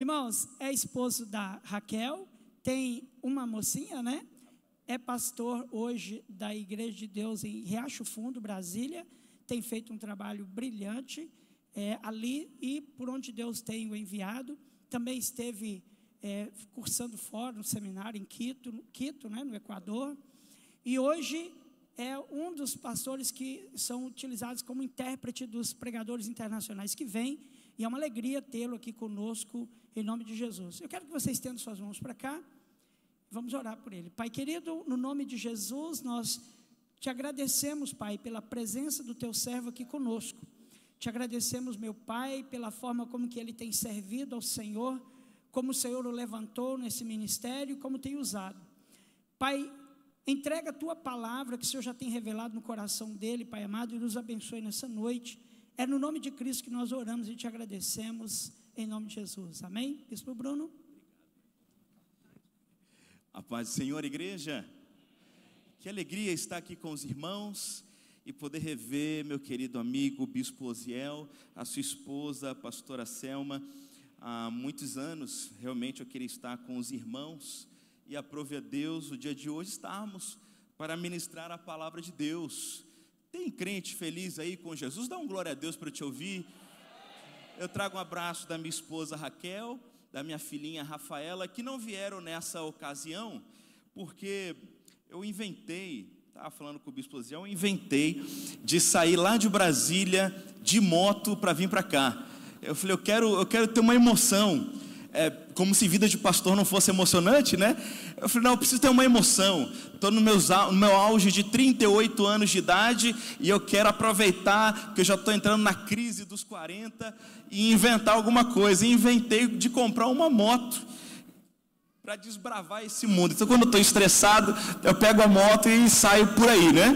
Irmãos, é esposo da Raquel, tem uma mocinha, né? É pastor hoje da Igreja de Deus em Riacho Fundo, Brasília. Tem feito um trabalho brilhante ali e por onde Deus tem o enviado. Também esteve cursando fora no seminário em Quito, né, no Equador. E hoje é um dos pastores que são utilizados como intérprete dos pregadores internacionais que vêm. E é uma alegria tê-lo aqui conosco, em nome de Jesus. Eu quero que vocês estendam suas mãos para cá. Vamos orar por ele. Pai querido, no nome de Jesus, nós te agradecemos, Pai, pela presença do teu servo aqui conosco. Te agradecemos, meu Pai, pela forma como que ele tem servido ao Senhor, como o Senhor o levantou nesse ministério, como tem usado. Pai, entrega a tua palavra que o Senhor já tem revelado no coração dele, Pai amado, e nos abençoe nessa noite. É no nome de Cristo que nós oramos e te agradecemos, em nome de Jesus. Amém? Bispo Bruno. A paz do Senhor, igreja. Que alegria estar aqui com os irmãos e poder rever meu querido amigo Bispo Osiel, a sua esposa, a pastora Selma. Há muitos anos, realmente eu queria estar com os irmãos e aprove a Deus o dia de hoje estarmos para ministrar a palavra de Deus. Tem crente feliz aí com Jesus? Dá um glória a Deus para eu te ouvir. Eu trago um abraço da minha esposa Raquel, da minha filhinha Rafaela, que não vieram nessa ocasião, porque eu inventei, estava falando com o Bispo Zé, eu inventei de sair lá de Brasília de moto para vir para cá. Eu falei, eu quero ter uma emoção, como se vida de pastor não fosse emocionante, né? Eu falei, não, eu preciso ter uma emoção. Estou no meu auge de 38 anos de idade e eu quero aproveitar que eu já estou entrando na crise dos 40 e inventar alguma coisa. E inventei de comprar uma moto para desbravar esse mundo. Então, quando eu estou estressado, eu pego a moto e saio por aí, né?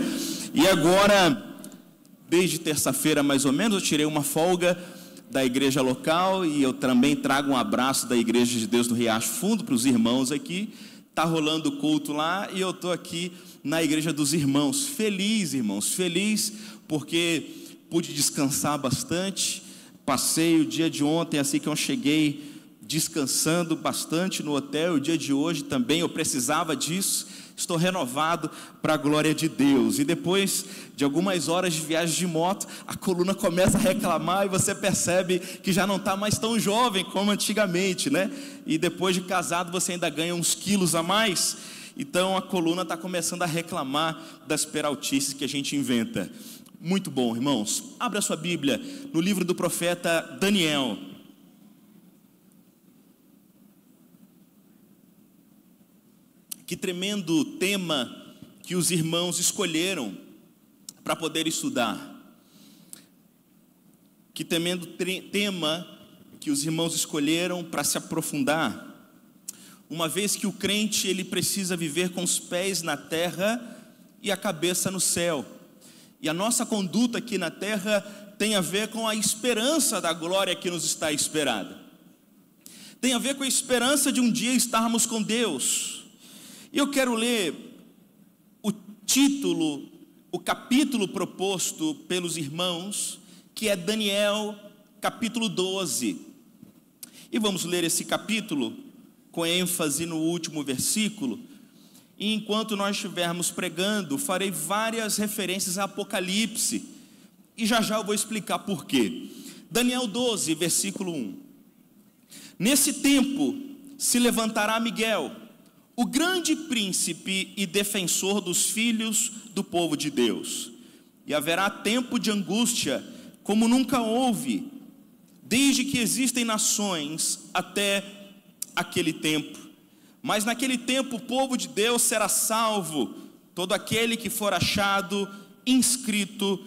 E agora, desde terça-feira mais ou menos, eu tirei uma folga da igreja local e eu também trago um abraço da Igreja de Deus do Riacho Fundo para os irmãos aqui. Está rolando o culto lá e eu estou aqui na Igreja dos Irmãos. Feliz, irmãos, feliz porque pude descansar bastante. Passei o dia de ontem, assim que eu cheguei, descansando bastante no hotel. O dia de hoje também eu precisava disso. Estou renovado para a glória de Deus. E depois de algumas horas de viagem de moto, a coluna começa a reclamar e você percebe que já não está mais tão jovem como antigamente, né? E depois de casado você ainda ganha uns quilos a mais. Então a coluna está começando a reclamar das peraltices que a gente inventa. Muito bom, irmãos. Abra a sua Bíblia no livro do profeta Daniel. Que tremendo tema que os irmãos escolheram para poder estudar. Que tremendo tema que os irmãos escolheram para se aprofundar. Uma vez que o crente ele precisa viver com os pés na terra e a cabeça no céu. E a nossa conduta aqui na terra tem a ver com a esperança da glória que nos está esperada. Tem a ver com a esperança de um dia estarmos com Deus. E eu quero ler o título, o capítulo proposto pelos irmãos, que é Daniel, capítulo 12. E vamos ler esse capítulo com ênfase no último versículo. E enquanto nós estivermos pregando, farei várias referências a Apocalipse. E já já eu vou explicar por quê. Daniel 12, versículo 1. Nesse tempo se levantará Miguel, o grande príncipe e defensor dos filhos do povo de Deus. E haverá tempo de angústia, como nunca houve, desde que existem nações até aquele tempo. Mas naquele tempo o povo de Deus será salvo, todo aquele que for achado inscrito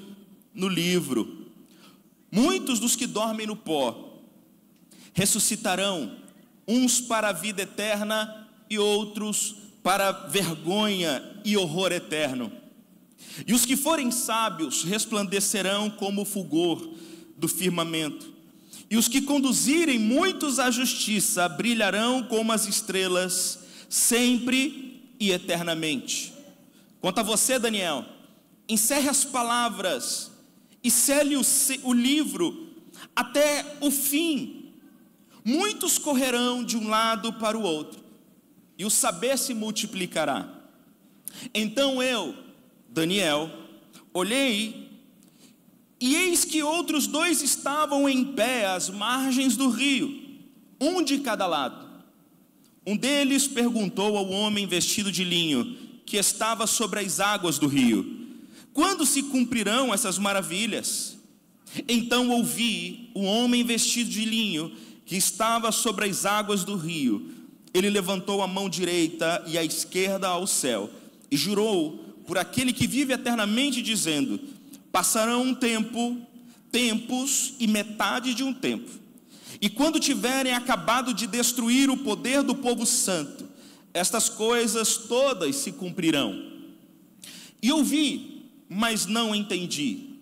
no livro. Muitos dos que dormem no pó ressuscitarão, uns para a vida eterna e outros para vergonha e horror eterno. E os que forem sábios resplandecerão como o fulgor do firmamento. E os que conduzirem muitos à justiça brilharão como as estrelas, sempre e eternamente. Quanto a você, Daniel, encerre as palavras e cele o livro até o fim. muitos correrão de um lado para o outro, e o saber se multiplicará. Então eu, Daniel, olhei, e eis que outros 2 estavam em pé às margens do rio, um de cada lado. Um deles perguntou ao homem vestido de linho, que estava sobre as águas do rio: quando se cumprirão essas maravilhas? Então ouvi o homem vestido de linho, que estava sobre as águas do rio. Ele levantou a mão direita e a esquerda ao céu, e jurou por aquele que vive eternamente, dizendo: passarão um tempo, tempos e metade de um tempo, e quando tiverem acabado de destruir o poder do povo santo, estas coisas todas se cumprirão. E ouvi, mas não entendi.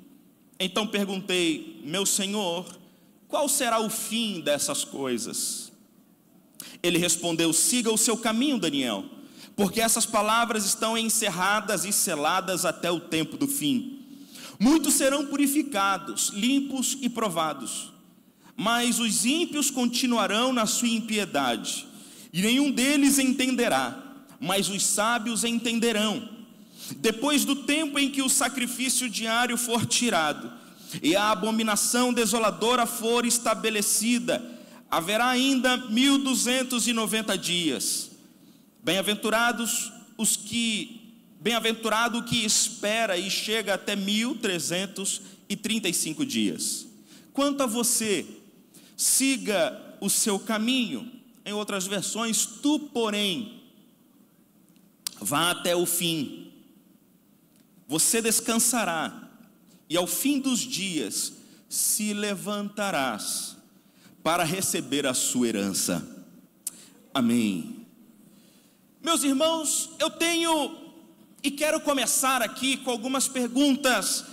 Então perguntei: meu Senhor, qual será o fim dessas coisas? Ele respondeu: siga o seu caminho, Daniel, porque essas palavras estão encerradas e seladas até o tempo do fim. Muitos serão purificados, limpos e provados, mas os ímpios continuarão na sua impiedade, e nenhum deles entenderá, mas os sábios entenderão. Depois do tempo em que o sacrifício diário for tirado, e a abominação desoladora for estabelecida, haverá ainda 1290 dias. Bem-aventurado o que espera e chega até 1335 dias. Quanto a você, siga o seu caminho. Em outras versões, tu, porém, vá até o fim. Você descansará, e ao fim dos dias se levantarás para receber a sua herança. Amém. Meus irmãos, eu tenho e quero começar aqui com algumas perguntas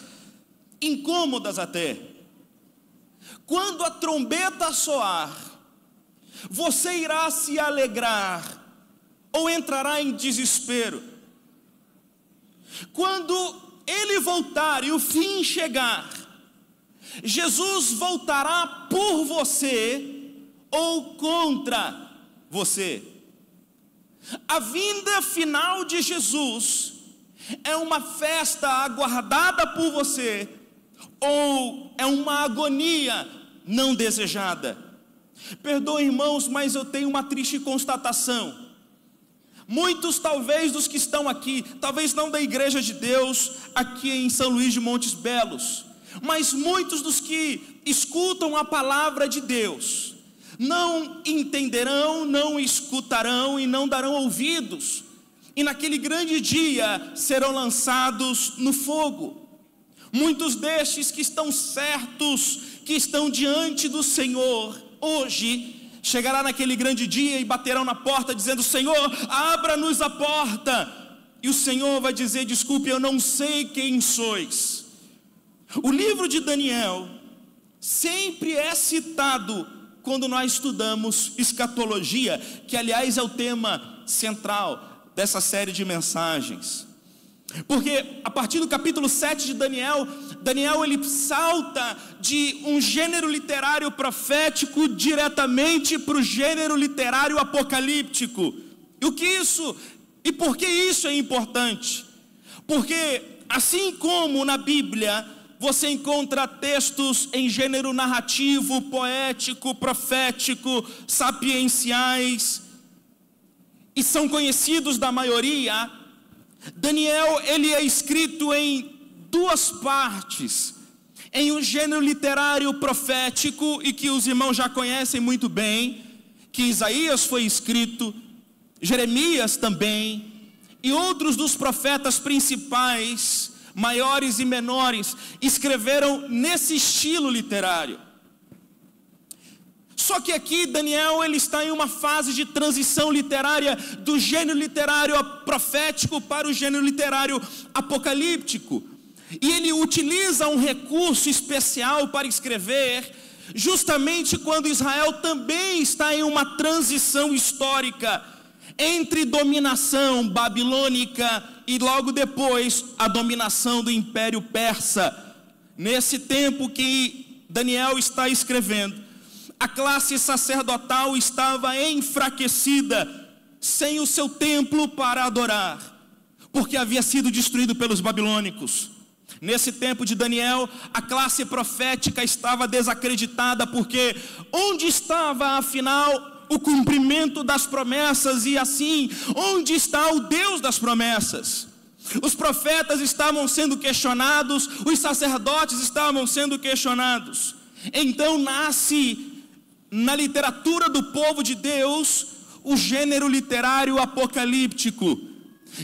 incômodas até. Quando a trombeta soar, você irá se alegrar ou entrará em desespero? Quando ele voltar e o fim chegar, Jesus voltará por você ou contra você? A vinda final de Jesus é uma festa aguardada por você ou é uma agonia não desejada? Perdoe, irmãos, mas eu tenho uma triste constatação. Muitos, talvez, dos que estão aqui, talvez não da Igreja de Deus aqui em São Luís de Montes Belos, mas muitos dos que escutam a palavra de Deus não entenderão, não escutarão e não darão ouvidos, e naquele grande dia serão lançados no fogo. Muitos destes que estão certos, que estão diante do Senhor hoje, chegará naquele grande dia e baterão na porta dizendo: Senhor, abra-nos a porta. E o Senhor vai dizer: desculpe, eu não sei quem sois. O livro de Daniel sempre é citado quando nós estudamos escatologia, que aliás é o tema central dessa série de mensagens. Porque a partir do capítulo 7 de Daniel ele salta de um gênero literário profético diretamente para o gênero literário apocalíptico. E por que isso é importante? Porque assim como na Bíblia você encontra textos em gênero narrativo, poético, profético, sapienciais, e são conhecidos da maioria, Daniel, ele é escrito em duas partes, em um gênero literário profético, e que os irmãos já conhecem muito bem, que Isaías foi escrito, Jeremias também, e outros dos profetas principais, maiores e menores, escreveram nesse estilo literário. Só que aqui Daniel, ele está em uma fase de transição literária do gênero literário profético para o gênero literário apocalíptico. E ele utiliza um recurso especial para escrever, justamente quando Israel também está em uma transição histórica entre dominação babilônica e logo depois a dominação do Império Persa. Nesse tempo que Daniel está escrevendo, a classe sacerdotal estava enfraquecida, sem o seu templo para adorar, porque havia sido destruído pelos babilônicos. Nesse tempo de Daniel, a classe profética estava desacreditada, porque onde estava, afinal, o cumprimento das promessas? E assim, onde está o Deus das promessas? Os profetas estavam sendo questionados, os sacerdotes estavam sendo questionados. Então nasce na literatura do povo de Deus o gênero literário apocalíptico,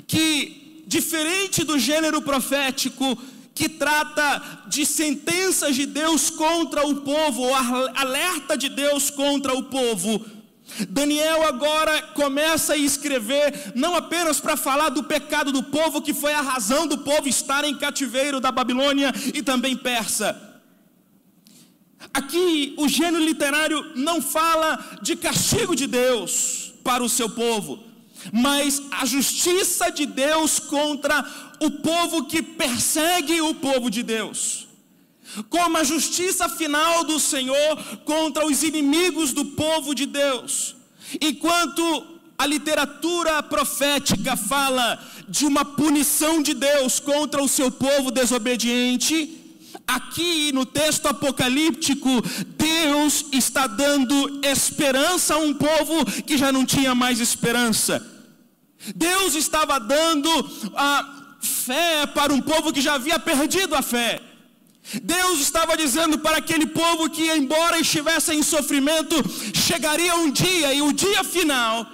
que, diferente do gênero profético, que trata de sentenças de Deus contra o povo, ou alerta de Deus contra o povo, Daniel agora começa a escrever não apenas para falar do pecado do povo, que foi a razão do povo estar em cativeiro da Babilônia e também persa. Aqui o gênero literário não fala de castigo de Deus para o seu povo, mas a justiça de Deus contra o povo que persegue o povo de Deus, como a justiça final do Senhor contra os inimigos do povo de Deus. Enquanto a literatura profética fala de uma punição de Deus contra o seu povo desobediente, aqui no texto apocalíptico, Deus está dando esperança a um povo que já não tinha mais esperança. Deus estava dando a fé para um povo que já havia perdido a fé. Deus estava dizendo para aquele povo que, embora estivesse em sofrimento, chegaria um dia, e o dia final,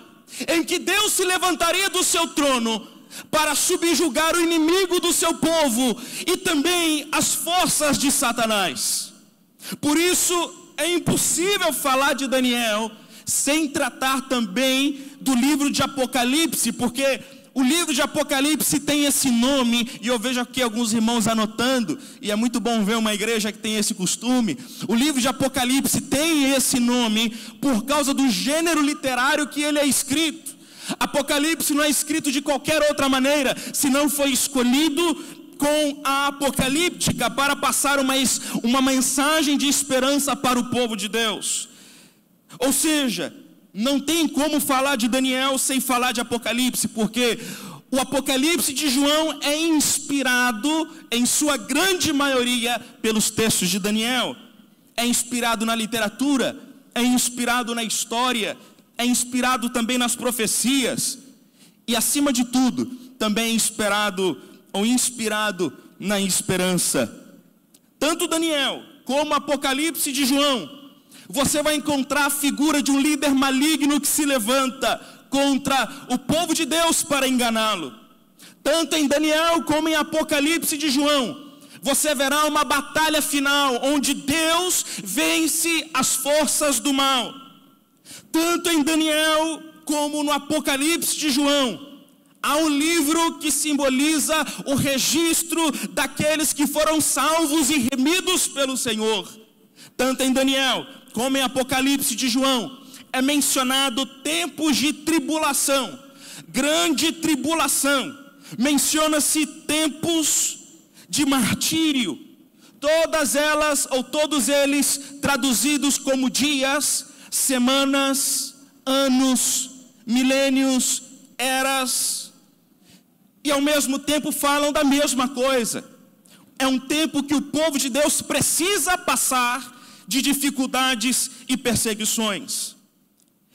em que Deus se levantaria do seu trono para subjugar o inimigo do seu povo e também as forças de Satanás. Por isso é impossível falar de Daniel sem tratar também do livro de Apocalipse, porque o livro de Apocalipse tem esse nome, e eu vejo aqui alguns irmãos anotando, e é muito bom ver uma igreja que tem esse costume. O livro de Apocalipse tem esse nome por causa do gênero literário que ele é escrito. Apocalipse não é escrito de qualquer outra maneira, senão foi escolhido com a apocalíptica para passar uma mensagem de esperança para o povo de Deus. Ou seja, não tem como falar de Daniel sem falar de Apocalipse, porque o Apocalipse de João é inspirado, em sua grande maioria, pelos textos de Daniel. É inspirado na literatura, é inspirado na história, é inspirado também nas profecias, e acima de tudo, também é inspirado na esperança. Tanto Daniel como Apocalipse de João, você vai encontrar a figura de um líder maligno que se levanta contra o povo de Deus para enganá-lo. Tanto em Daniel como em Apocalipse de João, você verá uma batalha final, onde Deus vence as forças do mal. Tanto em Daniel como no Apocalipse de João, há um livro que simboliza o registro daqueles que foram salvos e remidos pelo Senhor. Tanto em Daniel como em Apocalipse de João, é mencionado tempos de tribulação, grande tribulação. Menciona-se tempos de martírio, todas elas ou todos eles traduzidos como dias, semanas, anos, milênios, eras, e ao mesmo tempo falam da mesma coisa. É um tempo que o povo de Deus precisa passar de dificuldades e perseguições,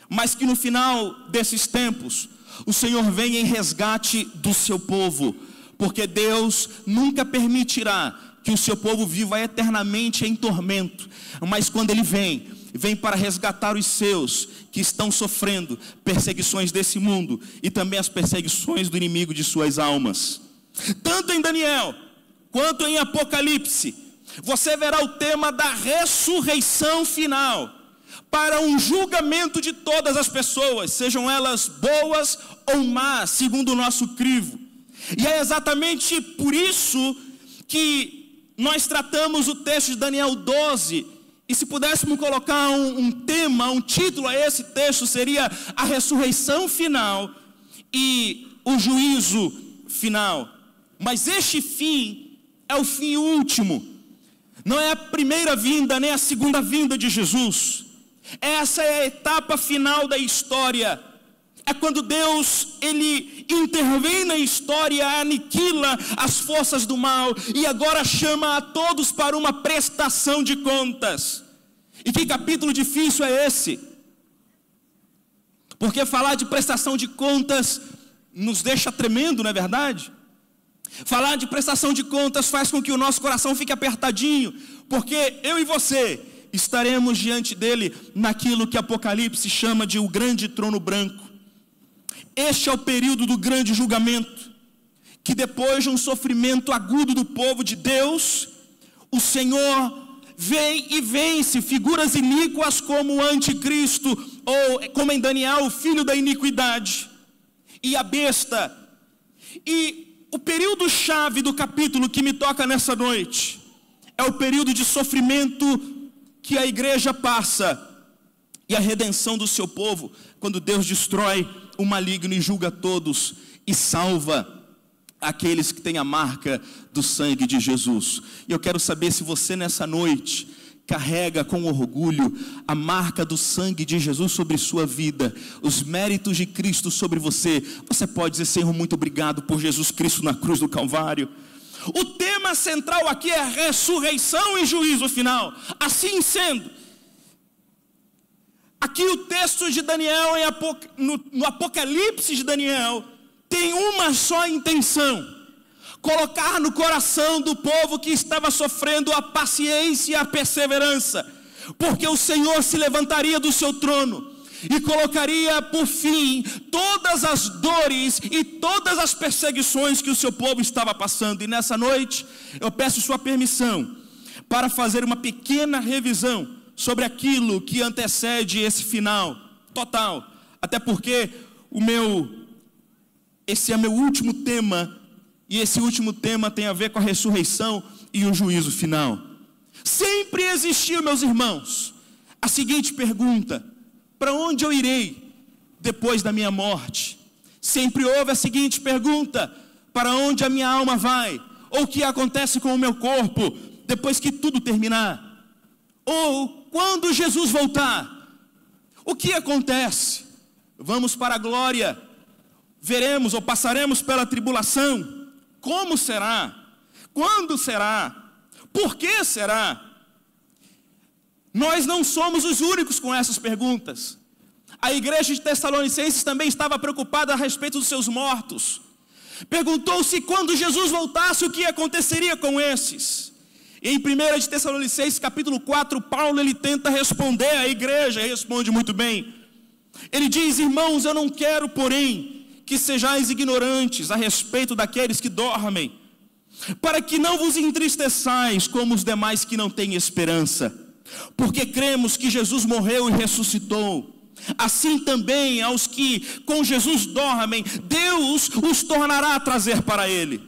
mas que no final desses tempos o Senhor vem em resgate do seu povo, porque Deus nunca permitirá que o seu povo viva eternamente em tormento, mas quando Ele vem para resgatar os seus que estão sofrendo perseguições desse mundo e também as perseguições do inimigo de suas almas. Tanto em Daniel quanto em Apocalipse, você verá o tema da ressurreição final, para um julgamento de todas as pessoas, sejam elas boas ou más, segundo o nosso crivo. E é exatamente por isso que nós tratamos o texto de Daniel 12, e se pudéssemos colocar um tema, um título a esse texto, seria a ressurreição final e o juízo final. Mas este fim é o fim último, não é a primeira vinda, nem a segunda vinda de Jesus. Essa é a etapa final da história. É quando Deus, Ele intervém na história, aniquila as forças do mal e agora chama a todos para uma prestação de contas. E que capítulo difícil é esse? Porque falar de prestação de contas nos deixa tremendo, não é verdade? Falar de prestação de contas faz com que o nosso coração fique apertadinho, porque eu e você estaremos diante dele naquilo que Apocalipse chama de o grande trono branco. Este é o período do grande julgamento, que depois de um sofrimento agudo do povo de Deus, o Senhor vem e vence figuras iníquas como o anticristo, ou como em Daniel, o filho da iniquidade, e a besta. E o período chave do capítulo que me toca nessa noite é o período de sofrimento que a igreja passa e a redenção do seu povo, quando Deus destrói o maligno e julga todos e salva aqueles que têm a marca do sangue de Jesus. E eu quero saber se você nessa noite carrega com orgulho a marca do sangue de Jesus sobre sua vida, os méritos de Cristo sobre você. Você pode dizer: Senhor, muito obrigado por Jesus Cristo na cruz do Calvário. O tema central aqui é ressurreição e juízo final. Assim sendo, aqui o texto de Daniel, no Apocalipse de Daniel, tem uma só intenção: colocar no coração do povo que estava sofrendo a paciência e a perseverança, porque o Senhor se levantaria do seu trono e colocaria por fim todas as dores e todas as perseguições que o seu povo estava passando. E nessa noite eu peço sua permissão para fazer uma pequena revisão sobre aquilo que antecede esse final total, até porque esse é meu último tema, e esse último tema tem a ver com a ressurreição e o juízo final. Sempre existiu, meus irmãos, a seguinte pergunta: para onde eu irei depois da minha morte? Sempre houve a seguinte pergunta: para onde a minha alma vai? Ou o que acontece com o meu corpo depois que tudo terminar? Ou quando Jesus voltar, o que acontece? Vamos para a glória? Veremos ou passaremos pela tribulação? Como será? Quando será? Por que será? Nós não somos os únicos com essas perguntas. A igreja de Tessalonicenses também estava preocupada a respeito dos seus mortos. Perguntou-se quando Jesus voltasse, o que aconteceria com esses. E em 1 de Tessalonicenses capítulo 4, Paulo ele tenta responder à igreja, e responde muito bem. Ele diz: irmãos, eu não quero, porém, que sejais ignorantes a respeito daqueles que dormem, para que não vos entristeçais como os demais que não têm esperança, porque cremos que Jesus morreu e ressuscitou. Assim também aos que com Jesus dormem, Deus os tornará a trazer para Ele.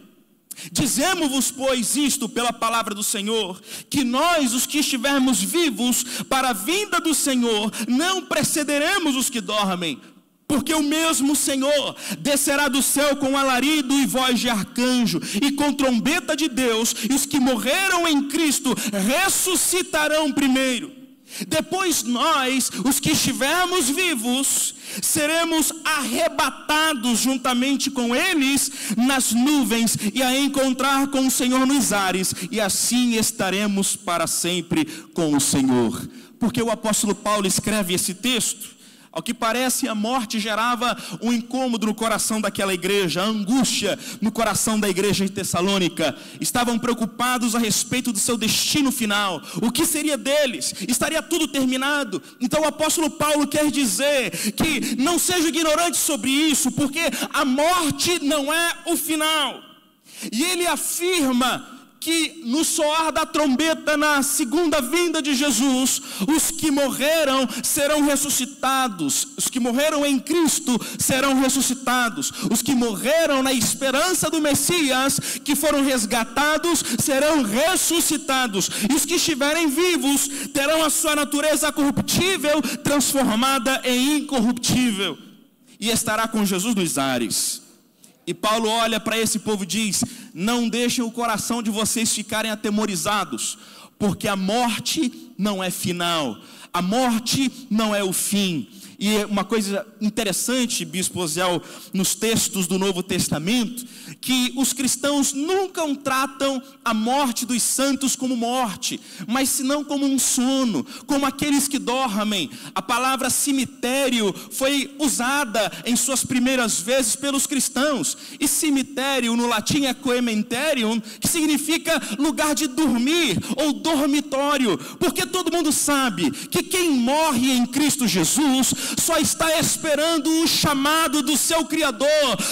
Dizemos-vos, pois, isto pela palavra do Senhor, que nós, os que estivermos vivos para a vinda do Senhor, não precederemos os que dormem. Porque o mesmo Senhor descerá do céu com alarido e voz de arcanjo, e com trombeta de Deus, e os que morreram em Cristo ressuscitarão primeiro. Depois nós, os que estivermos vivos, seremos arrebatados juntamente com eles nas nuvens, e a encontrar com o Senhor nos ares, e assim estaremos para sempre com o Senhor. Porque o apóstolo Paulo escreve esse texto? Ao que parece, a morte gerava um incômodo no coração daquela igreja, a angústia no coração da igreja de Tessalônica. Estavam preocupados a respeito do seu destino final. O que seria deles? Estaria tudo terminado? Então o apóstolo Paulo quer dizer que não seja ignorante sobre isso, porque a morte não é o final. E ele afirma que no soar da trombeta, na segunda vinda de Jesus, os que morreram serão ressuscitados. Os que morreram em Cristo serão ressuscitados. Os que morreram na esperança do Messias, que foram resgatados, serão ressuscitados. E os que estiverem vivos terão a sua natureza corruptível transformada em incorruptível, e estará com Jesus nos ares. E Paulo olha para esse povo e diz: não deixem o coração de vocês ficarem atemorizados, porque a morte não é final, a morte não é o fim. E uma coisa interessante, Bispo Osiel, nos textos do Novo Testamento, que os cristãos nunca tratam a morte dos santos como morte, mas senão como um sono, como aqueles que dormem. A palavra cemitério foi usada em suas primeiras vezes pelos cristãos, e cemitério no latim é coementerium, que significa lugar de dormir ou dormitório, porque todo mundo sabe que quem morre em Cristo Jesus só está esperando o chamado do seu Criador,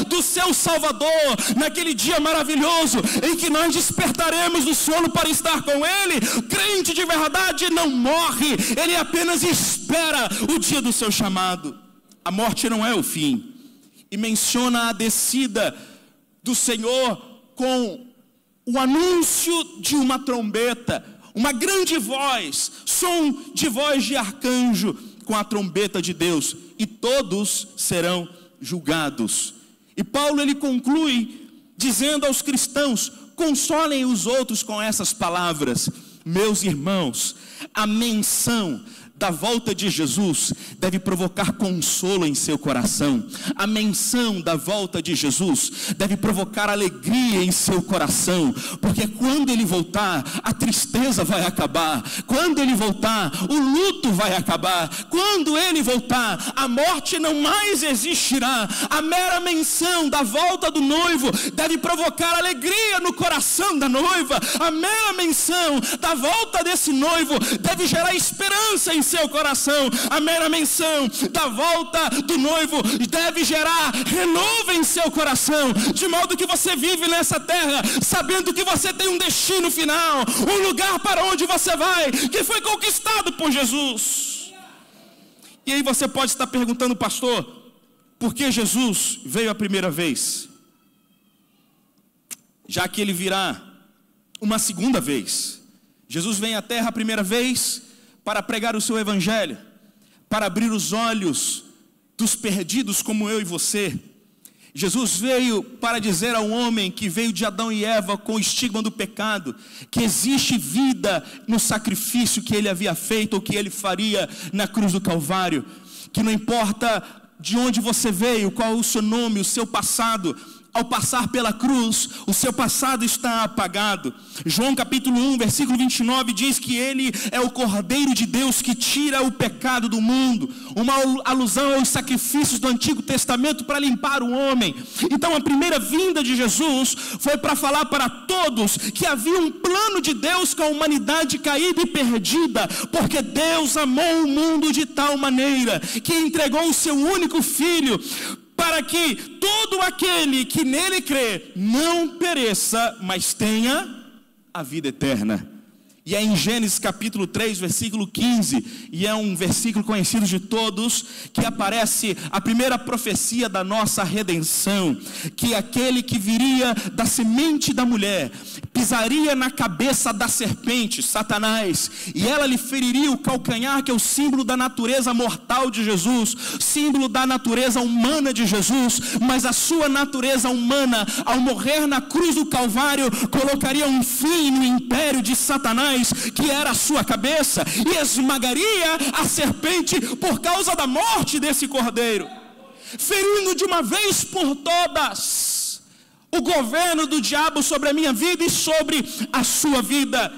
do seu Salvador, naquele dia maravilhoso em que nós despertaremos do sono para estar com Ele. Crente de verdade não morre, ele apenas espera o dia do seu chamado. A morte não é o fim. E menciona a descida do Senhor com o anúncio de uma trombeta, uma grande voz, som de voz de arcanjo, com a trombeta de Deus, e todos serão julgados. E Paulo ele conclui dizendo aos cristãos: consolem os outros com essas palavras. Meus irmãos, a menção da volta de Jesus deve provocar consolo em seu coração. A menção da volta de Jesus deve provocar alegria em seu coração, porque quando Ele voltar, a tristeza vai acabar. Quando Ele voltar, o luto vai acabar. Quando Ele voltar, a morte não mais existirá. A mera menção da volta do noivo deve provocar alegria no coração da noiva. A mera menção da volta desse noivo deve gerar esperança em seu coração. A mera menção da volta do noivo deve gerar renovo em seu coração, de modo que você vive nessa terra sabendo que você tem um destino final, um lugar para onde você vai, que foi conquistado por Jesus. E aí você pode estar perguntando: pastor, por que Jesus veio a primeira vez, já que Ele virá uma segunda vez? Jesus vem à terra a primeira vez para pregar o seu evangelho, para abrir os olhos dos perdidos como eu e você. Jesus veio para dizer ao homem que veio de Adão e Eva com o estigma do pecado, que existe vida no sacrifício que Ele havia feito ou que Ele faria na cruz do Calvário, que não importa de onde você veio, qual é o seu nome, o seu passado, ao passar pela cruz, o seu passado está apagado. João capítulo 1, versículo 29 diz que Ele é o Cordeiro de Deus que tira o pecado do mundo, uma alusão aos sacrifícios do Antigo Testamento para limpar o homem. Então a primeira vinda de Jesus foi para falar para todos que havia um plano de Deus com a humanidade caída e perdida, porque Deus amou o mundo de tal maneira que entregou o seu único Filho, para que todo aquele que nele crê não pereça, mas tenha a vida eterna. E é em Gênesis capítulo 3, versículo 15, e é um versículo conhecido de todos, que aparece a primeira profecia da nossa redenção, que aquele que viria da semente da mulher pisaria na cabeça da serpente, Satanás, e ela lhe feriria o calcanhar, que é o símbolo da natureza mortal de Jesus, símbolo da natureza humana de Jesus, mas a sua natureza humana, ao morrer na cruz do Calvário, colocaria um fim no império de Satanás, que era a sua cabeça, e esmagaria a serpente por causa da morte desse cordeiro, ferindo de uma vez por todas o governo do diabo sobre a minha vida e sobre a sua vida.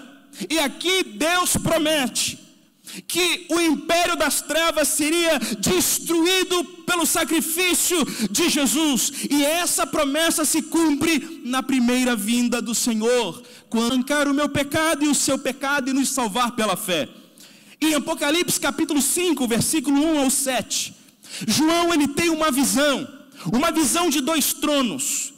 E aqui Deus promete que o império das trevas seria destruído pelo sacrifício de Jesus, e essa promessa se cumpre na primeira vinda do Senhor, quando arrancar o meu pecado e o seu pecado e nos salvar pela fé. Em Apocalipse capítulo 5, versículo 1 ao 7, João ele tem uma visão de dois tronos,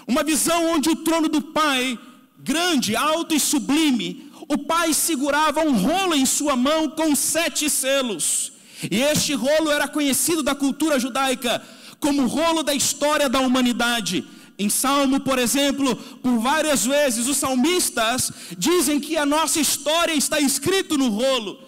uma visão onde o trono do Pai, grande, alto e sublime, o Pai segurava um rolo em sua mão com 7 selos, e este rolo era conhecido da cultura judaica como o rolo da história da humanidade. Em Salmo, por exemplo, por várias vezes os salmistas dizem que a nossa história está escrita no rolo,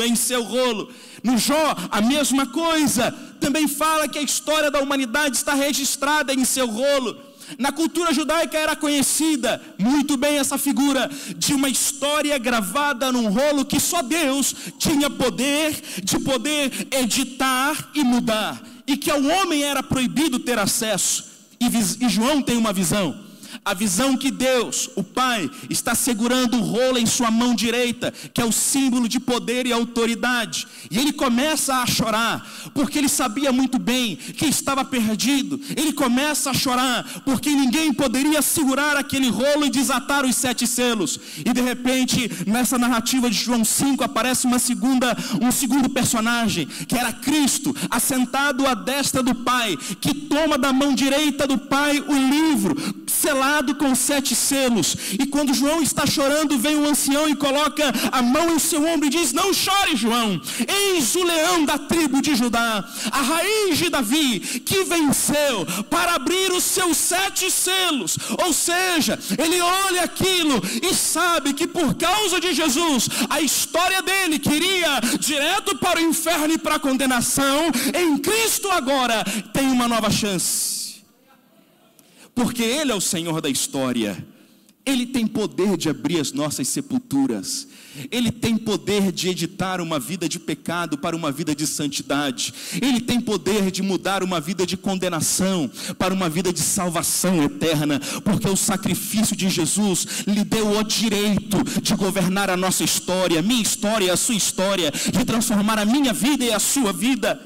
em seu rolo. No Jó, a mesma coisa, também fala que a história da humanidade está registrada em seu rolo. Na cultura judaica era conhecida muito bem essa figura de uma história gravada num rolo que só Deus tinha poder de poder editar e mudar, e que ao homem era proibido ter acesso. E João tem uma visão. A visão que Deus, o Pai, está segurando o rolo em sua mão direita, que é o símbolo de poder e autoridade. E ele começa a chorar, porque ele sabia muito bem que estava perdido. Ele começa a chorar, porque ninguém poderia segurar aquele rolo e desatar os 7 selos. E de repente, nessa narrativa de João 5, aparece um segundo personagem, que era Cristo, assentado à destra do Pai, que toma da mão direita do Pai o livro, selado com 7 selos. E quando João está chorando, vem um ancião e coloca a mão em seu ombro e diz: não chore, João, eis o leão da tribo de Judá, a raiz de Davi, que venceu para abrir os seus 7 selos. Ou seja, ele olha aquilo e sabe que por causa de Jesus, a história dele que iria direto para o inferno e para a condenação, em Cristo agora tem uma nova chance. Porque Ele é o Senhor da história. Ele tem poder de abrir as nossas sepulturas. Ele tem poder de editar uma vida de pecado para uma vida de santidade. Ele tem poder de mudar uma vida de condenação para uma vida de salvação eterna. Porque o sacrifício de Jesus lhe deu o direito de governar a nossa história, a minha história e a sua história, de transformar a minha vida e a sua vida.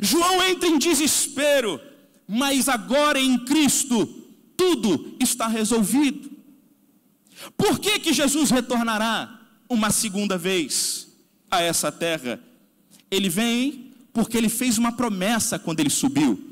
João entra em desespero, mas agora em Cristo tudo está resolvido. Por que Jesus retornará uma segunda vez a essa terra? Ele vem porque ele fez uma promessa quando ele subiu.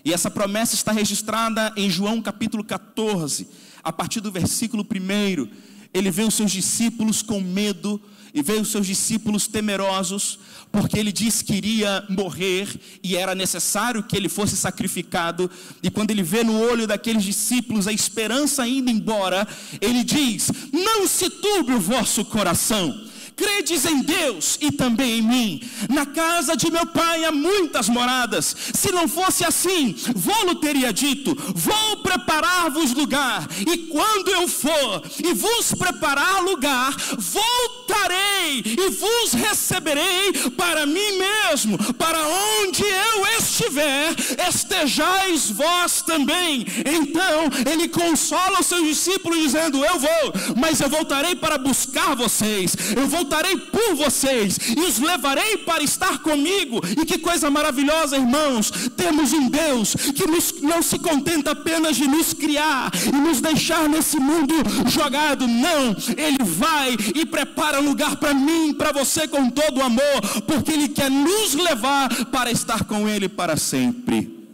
E essa promessa está registrada em João capítulo 14, a partir do versículo 1. Ele vê os seus discípulos com medo e vê os seus discípulos temerosos, porque ele disse que iria morrer e era necessário que ele fosse sacrificado. E quando ele vê no olho daqueles discípulos a esperança indo embora, ele diz: não se turbe o vosso coração, credes em Deus e também em mim. Na casa de meu pai há muitas moradas. Se não fosse assim, vou-lo teria dito: vou preparar-vos lugar. E quando eu for e vos preparar lugar, voltarei e vos receberei para mim mesmo, para onde eu estiver, estejais vós também. Então ele consola os seus discípulos dizendo: eu vou, mas eu voltarei para buscar vocês, eu voltarei por vocês e os levarei para estar comigo. E que coisa maravilhosa, irmãos, temos um Deus que não se contenta apenas de nos criar e nos deixar nesse mundo jogado. Não, Ele vai e prepara lugar para mim, para você, com todo o amor, porque Ele quer nos levar para estar com Ele para sempre.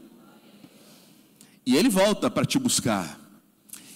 E Ele volta para te buscar,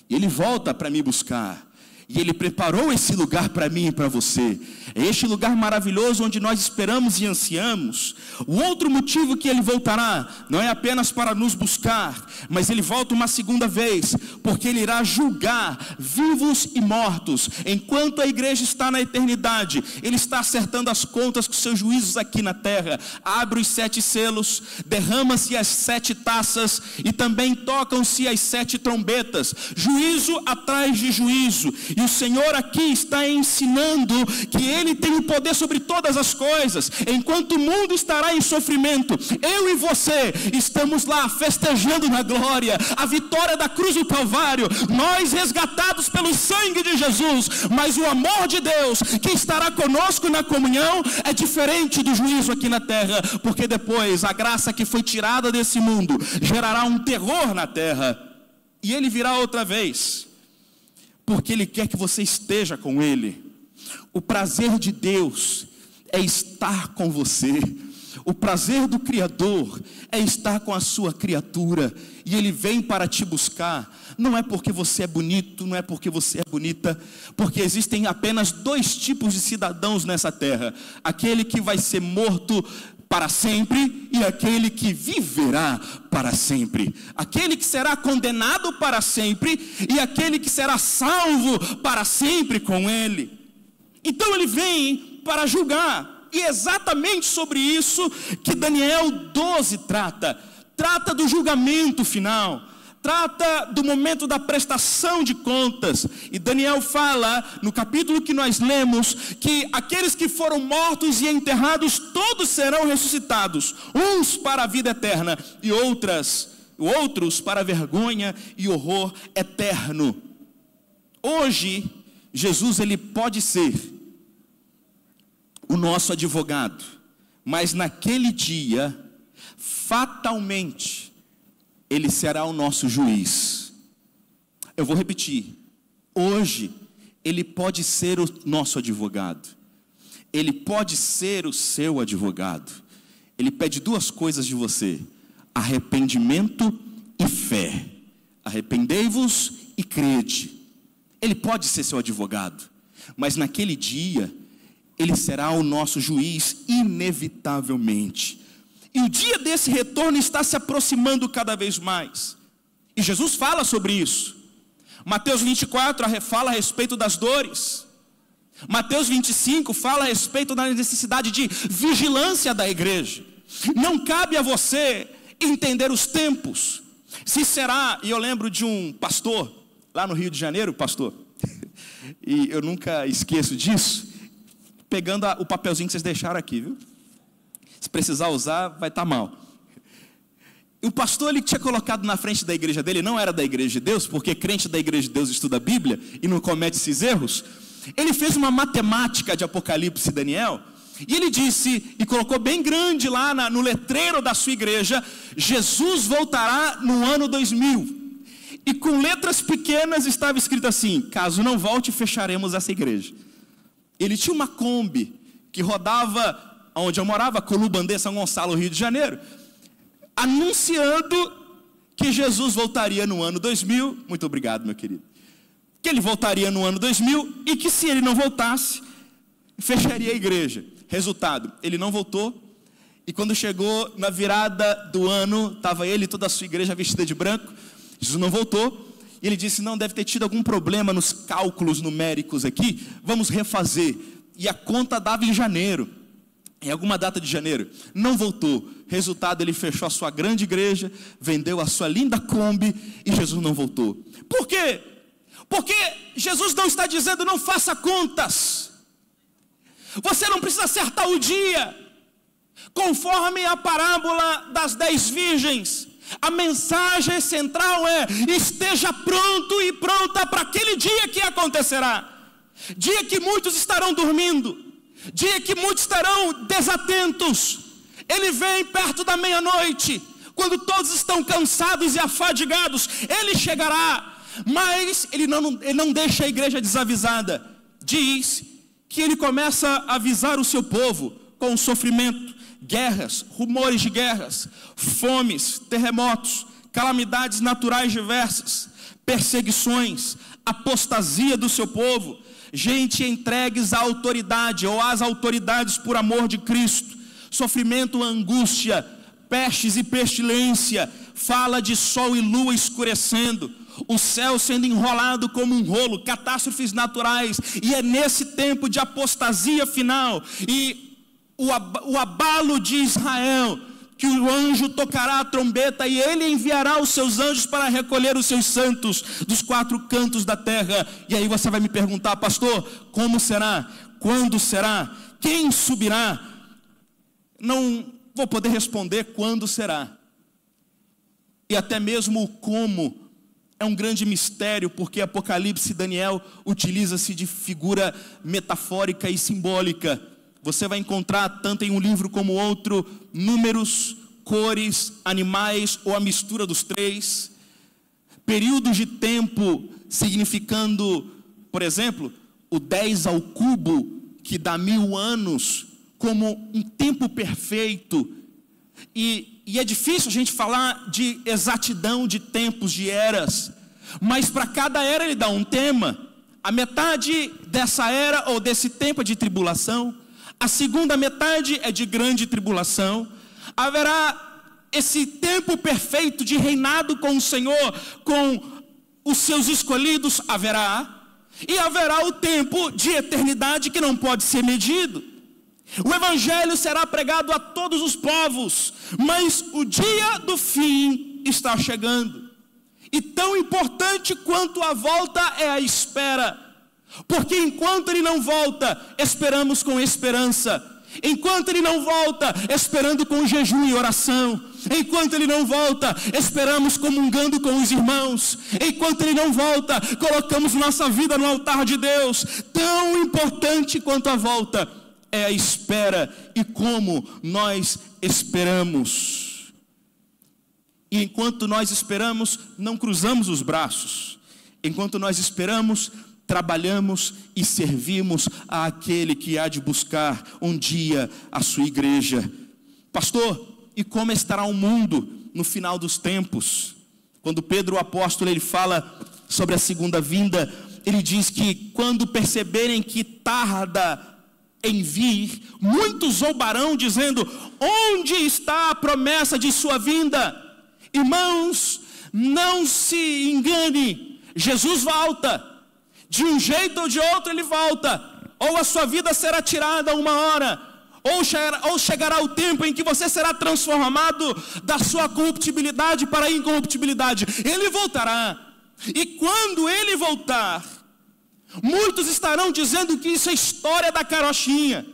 e Ele volta para me buscar. E Ele preparou esse lugar para mim e para você. É este lugar maravilhoso onde nós esperamos e ansiamos. O outro motivo que Ele voltará não é apenas para nos buscar, mas Ele volta uma segunda vez, porque Ele irá julgar vivos e mortos. Enquanto a igreja está na eternidade, Ele está acertando as contas com seus juízos aqui na terra. Abre os 7 selos, derrama-se as 7 taças e também tocam-se as 7 trombetas. Juízo atrás de juízo. E o Senhor aqui está ensinando que Ele tem o poder sobre todas as coisas. Enquanto o mundo estará em sofrimento, eu e você estamos lá festejando na glória a vitória da cruz do Calvário, nós resgatados pelo sangue de Jesus. Mas o amor de Deus que estará conosco na comunhão é diferente do juízo aqui na terra, porque depois a graça que foi tirada desse mundo gerará um terror na terra, e Ele virá outra vez, porque Ele quer que você esteja com Ele. O prazer de Deus é estar com você. O prazer do Criador é estar com a sua criatura. E Ele vem para te buscar. Não é porque você é bonito, não é porque você é bonita, porque existem apenas 2 tipos de cidadãos nessa terra: aquele que vai ser morto para sempre e aquele que viverá para sempre. Aquele que será condenado para sempre e aquele que será salvo para sempre com Ele. Então Ele vem para julgar. E é exatamente sobre isso que Daniel 12 trata do julgamento final. trata do momento da prestação de contas. E Daniel fala, no capítulo que nós lemos, que aqueles que foram mortos e enterrados, todos serão ressuscitados, uns para a vida eterna e outros para a vergonha e horror eterno. Hoje, Jesus, ele pode ser o nosso advogado, mas naquele dia, fatalmente, ele será o nosso juiz. Eu vou repetir. Hoje, ele pode ser o nosso advogado. Ele pode ser o seu advogado. Ele pede duas coisas de você: arrependimento e fé. Arrependei-vos e crede. Ele pode ser seu advogado, mas naquele dia, ele será o nosso juiz, inevitavelmente. E o dia desse retorno está se aproximando cada vez mais. E Jesus fala sobre isso. Mateus 24 fala a respeito das dores. Mateus 25 fala a respeito da necessidade de vigilância da igreja. Não cabe a você entender os tempos. Se será, e eu lembro de um pastor, lá no Rio de Janeiro, pastor, e eu nunca esqueço disso, pegando o papelzinho que vocês deixaram aqui, viu? Se precisar usar, vai estar mal. O pastor, ele tinha colocado na frente da igreja dele, não era da igreja de Deus, porque crente da igreja de Deus estuda a Bíblia e não comete esses erros. Ele fez uma matemática de Apocalipse e Daniel, e ele disse, e colocou bem grande lá no letreiro da sua igreja: Jesus voltará no ano 2000. E com letras pequenas estava escrito assim: caso não volte, fecharemos essa igreja. Ele tinha uma Kombi que rodava onde eu morava, Colubandê, São Gonçalo, Rio de Janeiro, anunciando que Jesus voltaria no ano 2000. Muito obrigado, meu querido. Que ele voltaria no ano 2000 e que, se ele não voltasse, fecharia a igreja. Resultado, ele não voltou. E quando chegou na virada do ano, estava ele e toda a sua igreja vestida de branco. Jesus não voltou. E ele disse: não, deve ter tido algum problema nos cálculos numéricos aqui, vamos refazer. E a conta dava em janeiro, em alguma data de janeiro. Não voltou. Resultado, ele fechou a sua grande igreja, vendeu a sua linda Kombi e Jesus não voltou. Por quê? Porque Jesus não está dizendo: não faça contas. Você não precisa acertar o dia. Conforme a parábola das 10 virgens, a mensagem central é: esteja pronto e pronta para aquele dia que acontecerá. Dia que muitos estarão dormindo, dia que muitos estarão desatentos. Ele vem perto da meia-noite, quando todos estão cansados e afadigados. Ele chegará, mas ele não deixa a igreja desavisada. Diz que ele começa a avisar o seu povo com o sofrimento, guerras, rumores de guerras, fomes, terremotos, calamidades naturais diversas, perseguições, apostasia do seu povo, gente entregues à autoridade ou às autoridades por amor de Cristo, sofrimento, angústia, pestes e pestilência, fala de sol e lua escurecendo, o céu sendo enrolado como um rolo, catástrofes naturais. E é nesse tempo de apostasia final e o abalo de Israel que o anjo tocará a trombeta e ele enviará os seus anjos para recolher os seus santos dos 4 cantos da terra. E aí você vai me perguntar: pastor, como será? Quando será? Quem subirá? Não vou poder responder quando será. E até mesmo o como é um grande mistério, porque Apocalipse e Daniel utiliza-se de figura metafórica e simbólica. Você vai encontrar, tanto em um livro como outro, números, cores, animais ou a mistura dos 3. Períodos de tempo significando, por exemplo, o 10 ao cubo, que dá 1000 anos, como um tempo perfeito. E é difícil a gente falar de exatidão de tempos, de eras, mas para cada era ele dá um tema. A metade dessa era ou desse tempo é de tribulação, a segunda metade é de grande tribulação. Haverá esse tempo perfeito de reinado com o Senhor, com os seus escolhidos, e haverá o tempo de eternidade que não pode ser medido. O evangelho será pregado a todos os povos, mas o dia do fim está chegando. E tão importante quanto a volta é a espera. Porque enquanto Ele não volta, esperamos com esperança. Enquanto Ele não volta, esperando com jejum e oração. Enquanto Ele não volta, esperamos comungando com os irmãos. Enquanto Ele não volta, colocamos nossa vida no altar de Deus. Tão importante quanto a volta é a espera e como nós esperamos. E enquanto nós esperamos, não cruzamos os braços. Enquanto nós esperamos, trabalhamos e servimos àquele que há de buscar um dia a sua igreja. Pastor, e como estará o mundo no final dos tempos? Quando Pedro, o apóstolo, ele fala sobre a segunda vinda, ele diz que quando perceberem que tarda em vir, muitos zombarão, dizendo: onde está a promessa de sua vinda? Irmãos, não se engane, Jesus volta. De um jeito ou de outro Ele volta. Ou a sua vida será tirada uma hora, ou chegará o tempo em que você será transformado da sua corruptibilidade para a incorruptibilidade. Ele voltará. E quando Ele voltar, muitos estarão dizendo que isso é história da carochinha.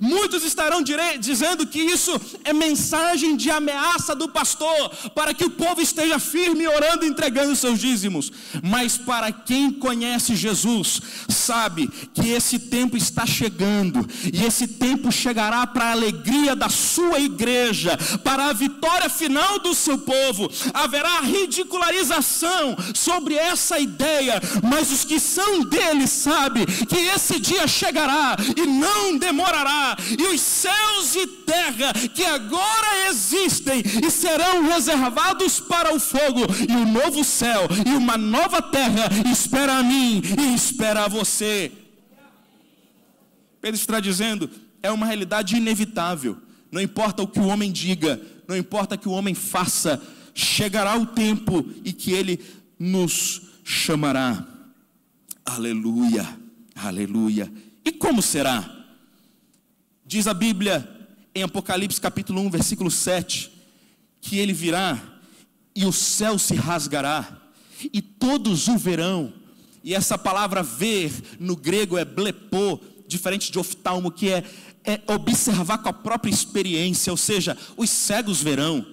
Muitos estarão dizendo que isso é mensagem de ameaça do pastor, para que o povo esteja firme, orando e entregando seus dízimos. Mas para quem conhece Jesus, sabe que esse tempo está chegando, e esse tempo chegará para a alegria da sua igreja, para a vitória final do seu povo. Haverá ridicularização sobre essa ideia, mas os que são dele sabem que esse dia chegará e não demorará. E os céus e terra que agora existem e serão reservados para o fogo, e um novo céu e uma nova terra espera a mim e espera a você. Pedro está dizendo, é uma realidade inevitável. Não importa o que o homem diga, não importa o que o homem faça, chegará o tempo e que Ele nos chamará. Aleluia, aleluia. E como será? Diz a Bíblia em Apocalipse capítulo 1, versículo 7, que Ele virá e o céu se rasgará e todos o verão. E essa palavra ver no grego é blepô, diferente de oftalmo, que é observar com a própria experiência. Ou seja, os cegos verão,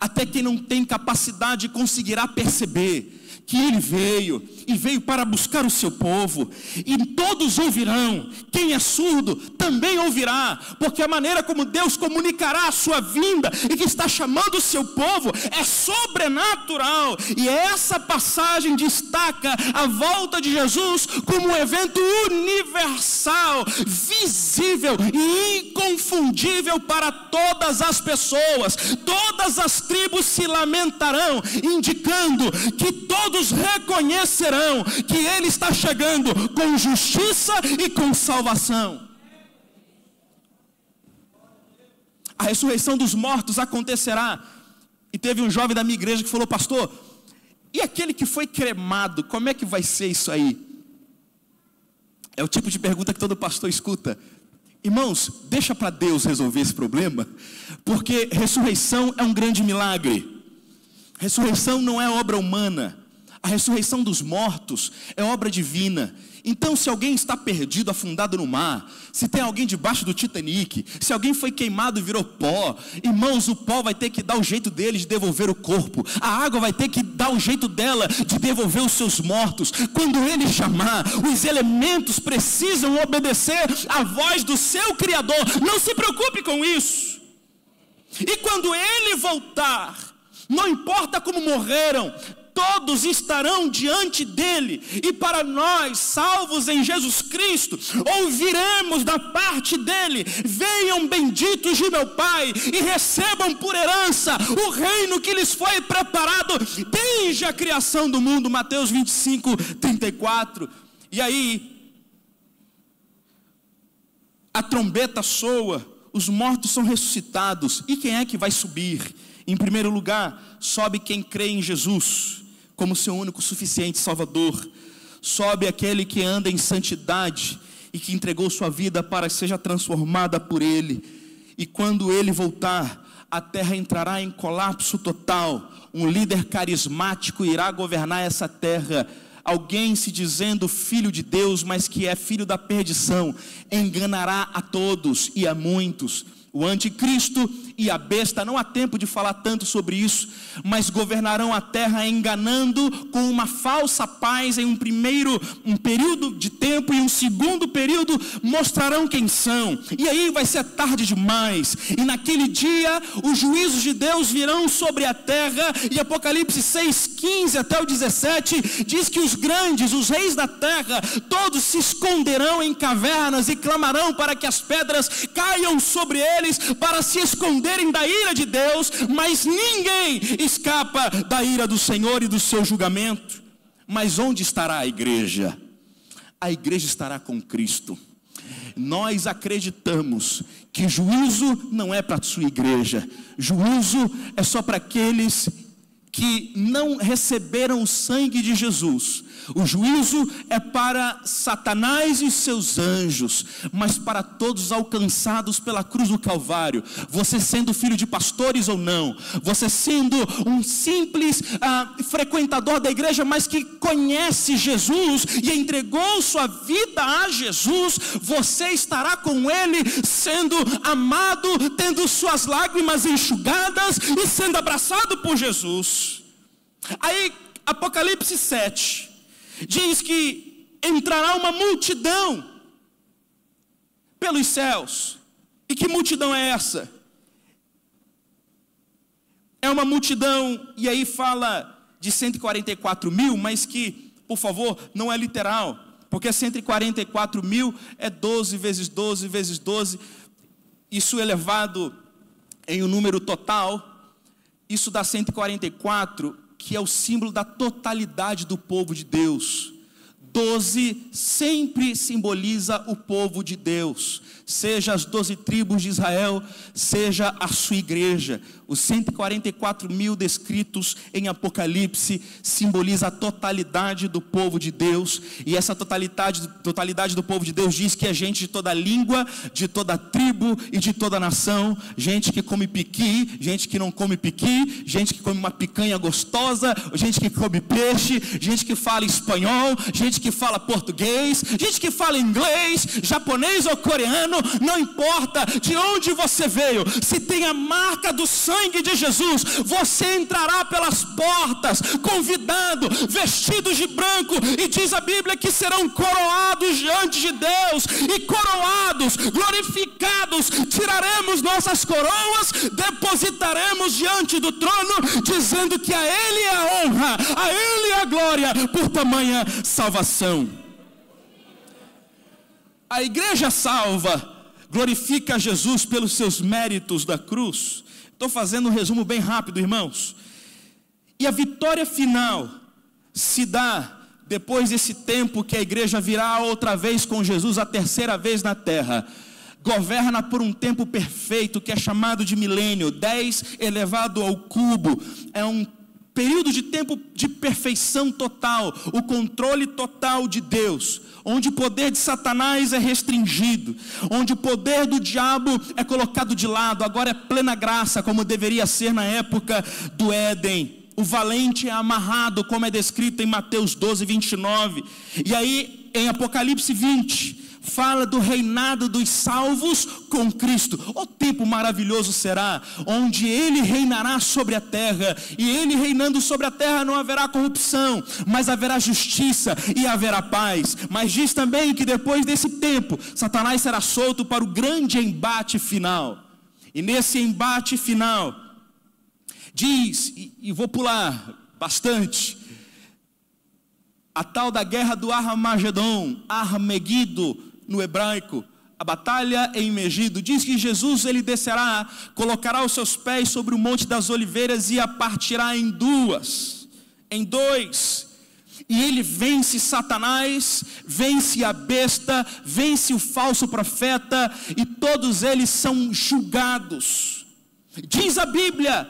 até quem não tem capacidade conseguirá perceber que Ele veio, e veio para buscar o seu povo, e todos ouvirão. Quem é surdo também ouvirá, porque a maneira como Deus comunicará a sua vinda, e que está chamando o seu povo, é sobrenatural. E essa passagem destaca a volta de Jesus como um evento universal, visível e inconfundível para todas as pessoas. Todas as tribos se lamentarão, indicando que todos reconhecerão que Ele está chegando com justiça e com salvação. A ressurreição dos mortos acontecerá. E teve um jovem da minha igreja que falou: pastor, e aquele que foi cremado, como é que vai ser isso aí? É o tipo de pergunta que todo pastor escuta. Irmãos, deixa para Deus resolver esse problema, porque ressurreição é um grande milagre. Ressurreição não é obra humana. A ressurreição dos mortos é obra divina. Então, se alguém está perdido, afundado no mar, se tem alguém debaixo do Titanic, se alguém foi queimado e virou pó, irmãos, o pó vai ter que dar o jeito dele de devolver o corpo. A água vai ter que dar o jeito dela de devolver os seus mortos. Quando Ele chamar, os elementos precisam obedecer à voz do seu Criador. Não se preocupe com isso. E quando Ele voltar, não importa como morreram, todos estarão diante dele, e para nós, salvos em Jesus Cristo, ouviremos da parte dele: venham benditos de meu Pai, e recebam por herança o reino que lhes foi preparado desde a criação do mundo. Mateus 25, 34. E aí, a trombeta soa, os mortos são ressuscitados. E quem é que vai subir? Em primeiro lugar, sobe quem crê em Jesus como seu único suficiente Salvador. Sobe aquele que anda em santidade e que entregou sua vida para que seja transformada por Ele. E quando Ele voltar, a terra entrará em colapso total. Um líder carismático irá governar essa terra. Alguém se dizendo filho de Deus, mas que é filho da perdição, enganará a todos e a muitos. O anticristo e a besta, não há tempo de falar tanto sobre isso, mas governarão a terra enganando com uma falsa paz em um período de tempo, e um segundo período mostrarão quem são. E aí vai ser tarde demais, e naquele dia os juízos de Deus virão sobre a terra. E Apocalipse 6:15 até o 17 diz que os grandes, os reis da terra, todos se esconderão em cavernas e clamarão para que as pedras caiam sobre eles, para se esconderem da ira de Deus, mas ninguém escapa da ira do Senhor e do seu julgamento. Mas onde estará a igreja? A igreja estará com Cristo. Nós acreditamos que juízo não é para a sua igreja, juízo é só para aqueles que não receberam o sangue de Jesus. O juízo é para Satanás e seus anjos, mas para todos alcançados pela cruz do Calvário. Você sendo filho de pastores ou não, você sendo um simples frequentador da igreja, mas que conhece Jesus e entregou sua vida a Jesus, você estará com Ele, sendo amado, tendo suas lágrimas enxugadas e sendo abraçado por Jesus. Aí Apocalipse 7 diz que entrará uma multidão pelos céus. E que multidão é essa? É uma multidão, e aí fala de 144 mil, mas que, por favor, não é literal, porque 144 mil é 12 vezes 12 vezes 12, isso elevado em um número total, isso dá 144, que é o símbolo da totalidade do povo de Deus. 12 sempre simboliza o povo de Deus, seja as 12 tribos de Israel, seja a sua igreja. Os 144 mil descritos em Apocalipse simboliza a totalidade do povo de Deus, e essa totalidade do povo de Deus diz que é gente de toda língua, de toda tribo e de toda nação, gente que come piqui, gente que não come piqui, gente que come uma picanha gostosa, gente que come peixe, gente que fala espanhol, gente que fala português, gente que fala inglês, japonês ou coreano, não importa de onde você veio, se tem a marca do sangue de Jesus, você entrará pelas portas, convidado, vestidos de branco, e diz a Bíblia que serão coroados diante de Deus, e coroados, glorificados, tiraremos nossas coroas, depositaremos diante do trono, dizendo que a Ele é a honra, a Ele é a glória, por tamanha salvação. A igreja salva glorifica Jesus pelos seus méritos da cruz. Estou fazendo um resumo bem rápido, irmãos. E a vitória final se dá depois desse tempo que a igreja virá outra vez com Jesus, a terceira vez na terra. Governa por um tempo perfeito, que é chamado de milênio, 10 elevado ao cubo. É um período de tempo de perfeição total, o controle total de Deus, onde o poder de Satanás é restringido, onde o poder do diabo é colocado de lado, agora é plena graça, como deveria ser na época do Éden. O valente é amarrado, como é descrito em Mateus 12, 29, e aí em Apocalipse 20, fala do reinado dos salvos com Cristo. O tempo maravilhoso será, onde Ele reinará sobre a terra, e Ele reinando sobre a terra não haverá corrupção, mas haverá justiça e haverá paz. Mas diz também que depois desse tempo, Satanás será solto para o grande embate final. E nesse embate final, diz, e vou pular bastante, a tal da guerra do Armagedon, Armegido no hebraico, a batalha em Megido, diz que Jesus ele descerá, colocará os seus pés sobre o Monte das Oliveiras e a partirá em dois, e ele vence Satanás, vence a besta, vence o falso profeta, e todos eles são julgados. Diz a Bíblia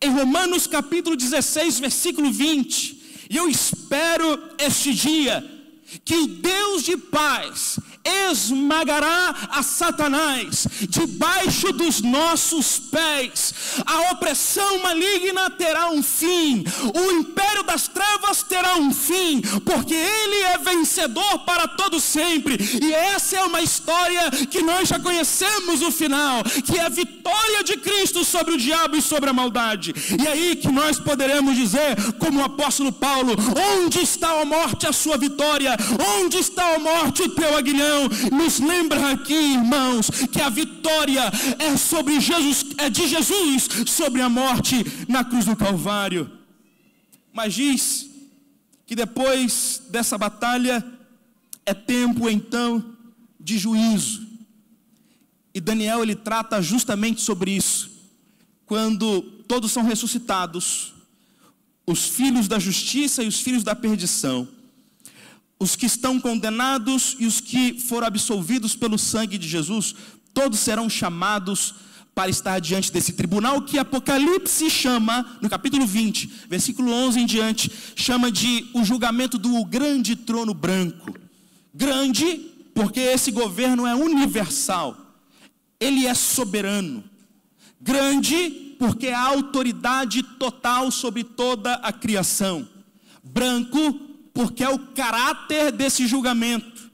em Romanos capítulo 16, versículo 20, e eu espero este dia, que o Deus de paz esmagará a Satanás debaixo dos nossos pés. A opressão maligna terá um fim, o império das trevas terá um fim, porque Ele é vencedor para todo sempre. E essa é uma história que nós já conhecemos o final, que é a vitória de Cristo sobre o diabo e sobre a maldade. E aí que nós poderemos dizer, como o apóstolo Paulo: onde está a morte, a sua vitória? Onde está a morte, o teu aguilhão? Nos lembra aqui, irmãos, que a vitória é sobre Jesus, é de Jesus sobre a morte na cruz do Calvário. Mas diz que depois dessa batalha é tempo então de juízo. E Daniel, ele trata justamente sobre isso. Quando todos são ressuscitados, os filhos da justiça e os filhos da perdição, os que estão condenados e os que foram absolvidos pelo sangue de Jesus, todos serão chamados para estar diante desse tribunal que Apocalipse chama, no capítulo 20, versículo 11 em diante, chama de o julgamento do grande trono branco. Grande porque esse governo é universal, ele é soberano. Grande porque é a autoridade total sobre toda a criação. Branco porque é o caráter desse julgamento.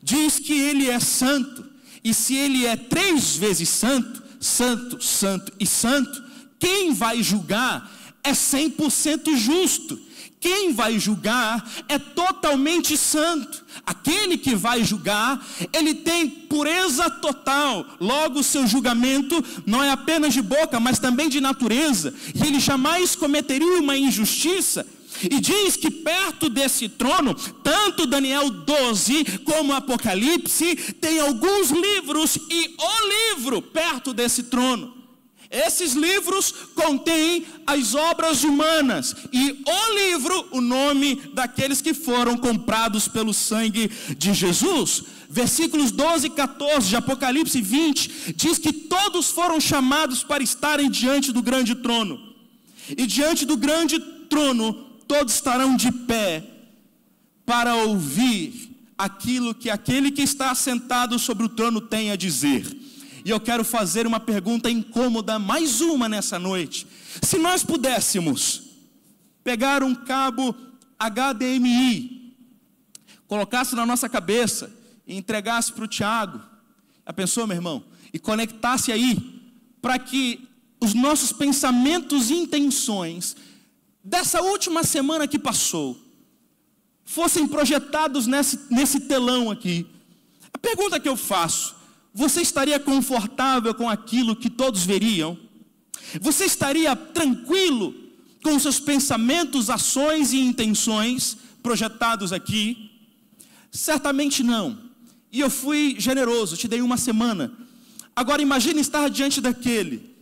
Diz que ele é santo, e se ele é 3 vezes santo, santo, santo e santo, quem vai julgar é 100% justo. Quem vai julgar é totalmente santo. Aquele que vai julgar, ele tem pureza total. Logo, o seu julgamento não é apenas de boca, mas também de natureza. E ele jamais cometeria uma injustiça. E diz que perto desse trono, tanto Daniel 12 como Apocalipse, tem alguns livros, e o livro perto desse trono. Esses livros contêm as obras humanas, e o livro, o nome daqueles que foram comprados pelo sangue de Jesus. Versículos 12 e 14 de Apocalipse 20, diz que todos foram chamados para estarem diante do grande trono. E diante do grande trono, todos estarão de pé para ouvir aquilo que aquele que está assentado sobre o trono tem a dizer. E eu quero fazer uma pergunta incômoda, mais uma nessa noite. Se nós pudéssemos pegar um cabo HDMI, colocasse na nossa cabeça e entregasse para o Tiago, já pensou, meu irmão? E conectasse aí, para que os nossos pensamentos e intenções dessa última semana que passou fossem projetados nesse telão aqui. A pergunta que eu faço: você estaria confortável com aquilo que todos veriam? Você estaria tranquilo com os seus pensamentos, ações e intenções projetados aqui? Certamente não. E eu fui generoso, te dei uma semana. Agora imagine estar diante daquele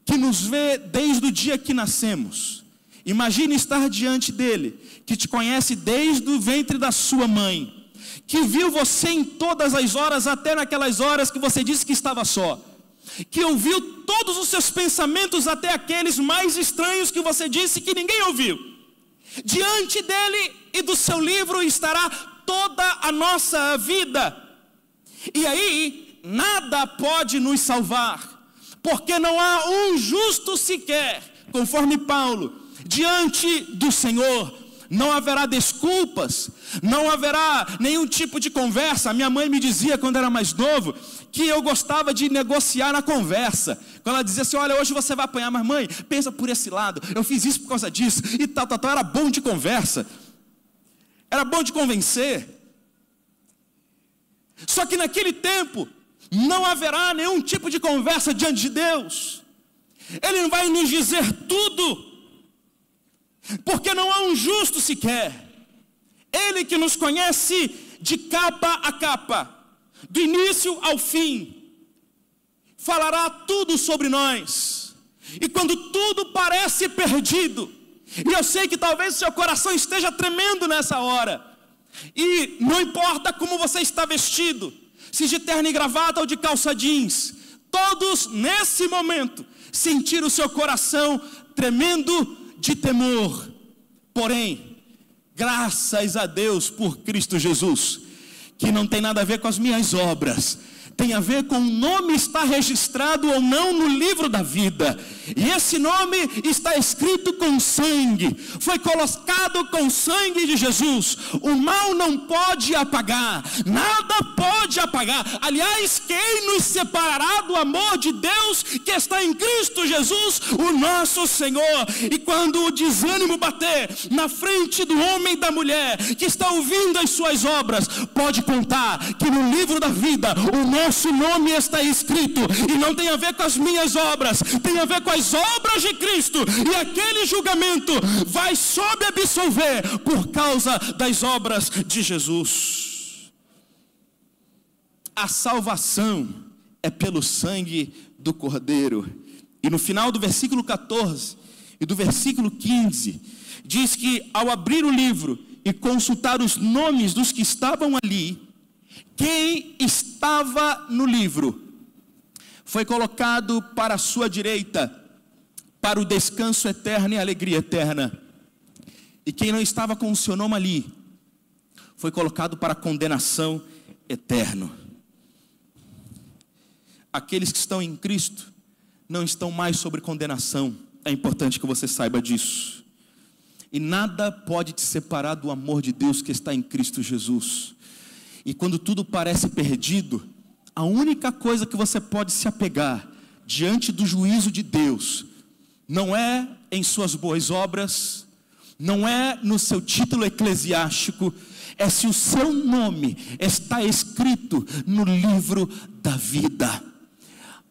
que nos vê desde o dia que nascemos. Imagine estar diante dele, que te conhece desde o ventre da sua mãe, que viu você em todas as horas, até naquelas horas que você disse que estava só, que ouviu todos os seus pensamentos, até aqueles mais estranhos que você disse que ninguém ouviu. Diante dele e do seu livro estará toda a nossa vida. E aí, nada pode nos salvar, porque não há um justo sequer, conforme Paulo. Diante do Senhor não haverá desculpas, não haverá nenhum tipo de conversa. A minha mãe me dizia quando era mais novo que eu gostava de negociar na conversa. Quando ela dizia assim: olha, hoje você vai apanhar, mas mãe, pensa por esse lado, eu fiz isso por causa disso, e tal. Era bom de conversa, era bom de convencer. Só que naquele tempo não haverá nenhum tipo de conversa diante de Deus. Ele não vai nos dizer tudo, porque não há um justo sequer. Ele que nos conhece de capa a capa, do início ao fim, falará tudo sobre nós. E quando tudo parece perdido, e eu sei que talvez o seu coração esteja tremendo nessa hora, e não importa como você está vestido, se de terno e gravata ou de calça jeans, todos nesse momento sentir o seu coração tremendo de temor. Porém, graças a Deus por Cristo Jesus, que não tem nada a ver com as minhas obras. Tem a ver com o nome estar registrado ou não no livro da vida. E esse nome está escrito com sangue. Foi colocado com sangue de Jesus. O mal não pode apagar. Nada pode apagar. Aliás, quem nos separará do amor de Deus que está em Cristo Jesus, o nosso Senhor? E quando o desânimo bater na frente do homem e da mulher que está ouvindo as suas obras, pode contar que no livro da vida o nosso nome está escrito. E não tem a ver com as minhas obras, tem a ver com as obras de Cristo. E aquele julgamento vai sob absolver por causa das obras de Jesus. A salvação é pelo sangue do Cordeiro. E no final do versículo 14 e do versículo 15 diz que ao abrir o livro e consultar os nomes dos que estavam ali, quem estava no livro foi colocado para a sua direita, para o descanso eterno e a alegria eterna. E quem não estava com o seu nome ali, foi colocado para a condenação eterna. Aqueles que estão em Cristo não estão mais sobre condenação. É importante que você saiba disso. E nada pode te separar do amor de Deus que está em Cristo Jesus. E quando tudo parece perdido, a única coisa que você pode se apegar diante do juízo de Deus não é em suas boas obras, não é no seu título eclesiástico, é se o seu nome está escrito no livro da vida.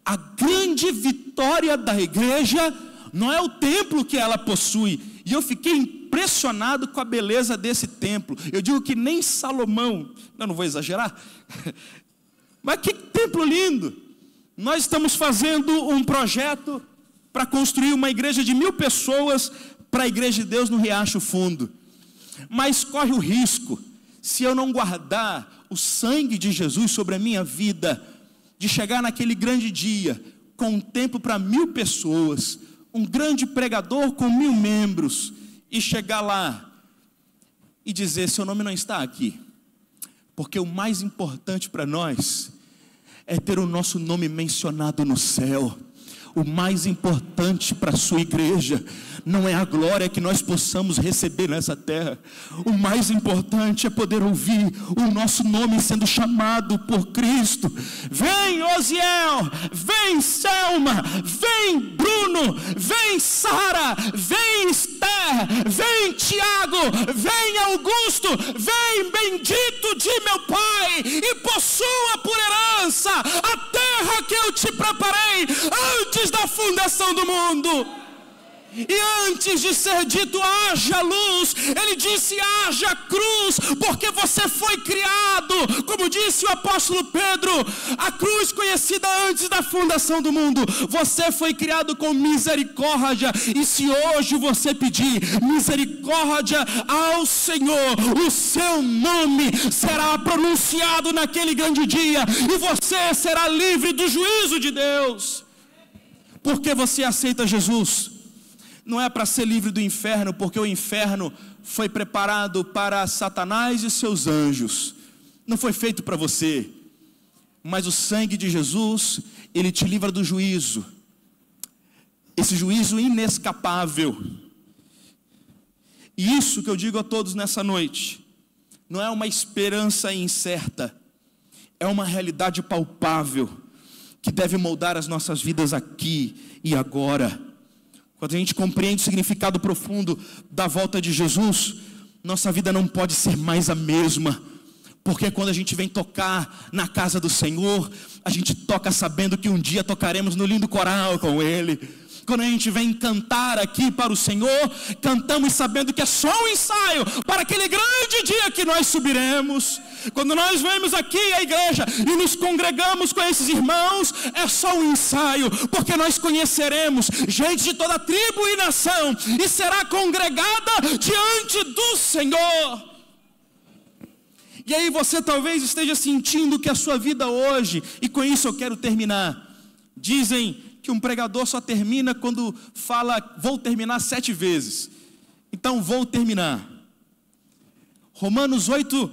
A grande vitória da igreja não é o templo que ela possui. E eu fiquei impressionado com a beleza desse templo. Eu digo que nem Salomão, eu não vou exagerar, mas que templo lindo. Nós estamos fazendo um projeto para construir uma igreja de 1000 pessoas para a Igreja de Deus no Riacho Fundo. Mas corre o risco, se eu não guardar o sangue de Jesus sobre a minha vida, de chegar naquele grande dia com um templo para 1000 pessoas, um grande pregador com 1000 membros, e chegar lá e dizer: seu nome não está aqui. Porque o mais importante para nós é ter o nosso nome mencionado no céu. O mais importante para a sua igreja não é a glória que nós possamos receber nessa terra. O mais importante é poder ouvir o nosso nome sendo chamado por Cristo. Vem Osiel, vem Selma, vem Bruno, vem Sara, vem Esther, vem Tiago, vem Augusto, vem bendito de meu Pai, e possua por herança a terra que eu te preparei antes da fundação do mundo. E antes de ser dito haja luz, ele disse haja cruz, porque você foi criado, como disse o apóstolo Pedro, a cruz conhecida antes da fundação do mundo. Você foi criado com misericórdia, e se hoje você pedir misericórdia ao Senhor, o seu nome será pronunciado naquele grande dia, e você será livre do juízo de Deus. Porque você aceita Jesus, não é para ser livre do inferno, porque o inferno foi preparado para Satanás e seus anjos, não foi feito para você. Mas o sangue de Jesus, ele te livra do juízo, esse juízo inescapável. E isso que eu digo a todos nessa noite, não é uma esperança incerta, é uma realidade palpável, que deve moldar as nossas vidas aqui e agora. Quando a gente compreende o significado profundo da volta de Jesus, nossa vida não pode ser mais a mesma. Porque quando a gente vem tocar na casa do Senhor, a gente toca sabendo que um dia tocaremos no lindo coral com Ele. Quando a gente vem cantar aqui para o Senhor, cantamos sabendo que é só um ensaio para aquele grande dia que nós subiremos. Quando nós vemos aqui a igreja e nos congregamos com esses irmãos, é só um ensaio, porque nós conheceremos gente de toda tribo e nação, e será congregada diante do Senhor. E aí você talvez esteja sentindo que a sua vida hoje, e com isso eu quero terminar, dizem que um pregador só termina quando fala, vou terminar 7 vezes. Então vou terminar. Romanos 8,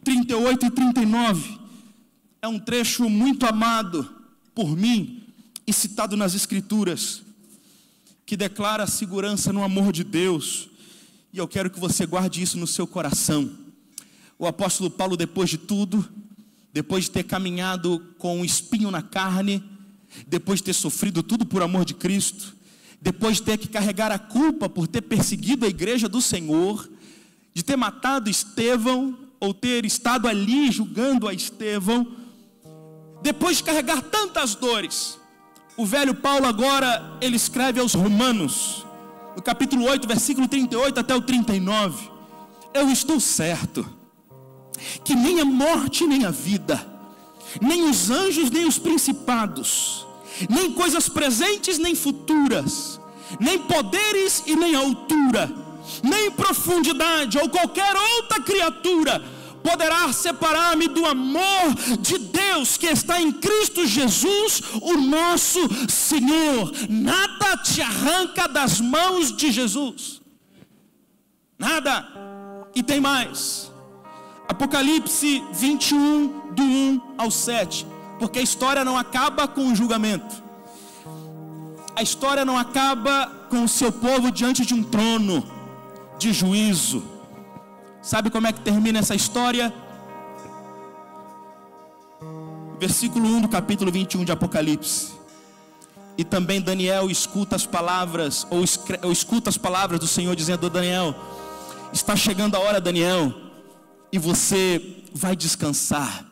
38 e 39 é um trecho muito amado por mim e citado nas Escrituras, que declara a segurança no amor de Deus, e eu quero que você guarde isso no seu coração. O apóstolo Paulo, depois de tudo, depois de ter caminhado com um espinho na carne, depois de ter sofrido tudo por amor de Cristo, depois de ter que carregar a culpa por ter perseguido a igreja do Senhor, de ter matado Estevão, ou ter estado ali julgando a Estevão, depois de carregar tantas dores, o velho Paulo agora, ele escreve aos Romanos, no capítulo 8, versículo 38 até o 39, eu estou certo, que nem a morte nem a vida, nem os anjos nem os principados, nem coisas presentes nem futuras, nem poderes e nem altura, nem profundidade ou qualquer outra criatura poderá separar-me do amor de Deus que está em Cristo Jesus, o nosso Senhor. Nada te arranca das mãos de Jesus, nada. E tem mais, Apocalipse 21, do 1 ao 7, porque a história não acaba com o julgamento, a história não acaba com o seu povo diante de um trono de juízo. Sabe como é que termina essa história? Versículo 1 do capítulo 21 de Apocalipse. E também Daniel escuta as palavras, ou escuta as palavras do Senhor dizendo: Daniel, está chegando a hora, Daniel, e você vai descansar.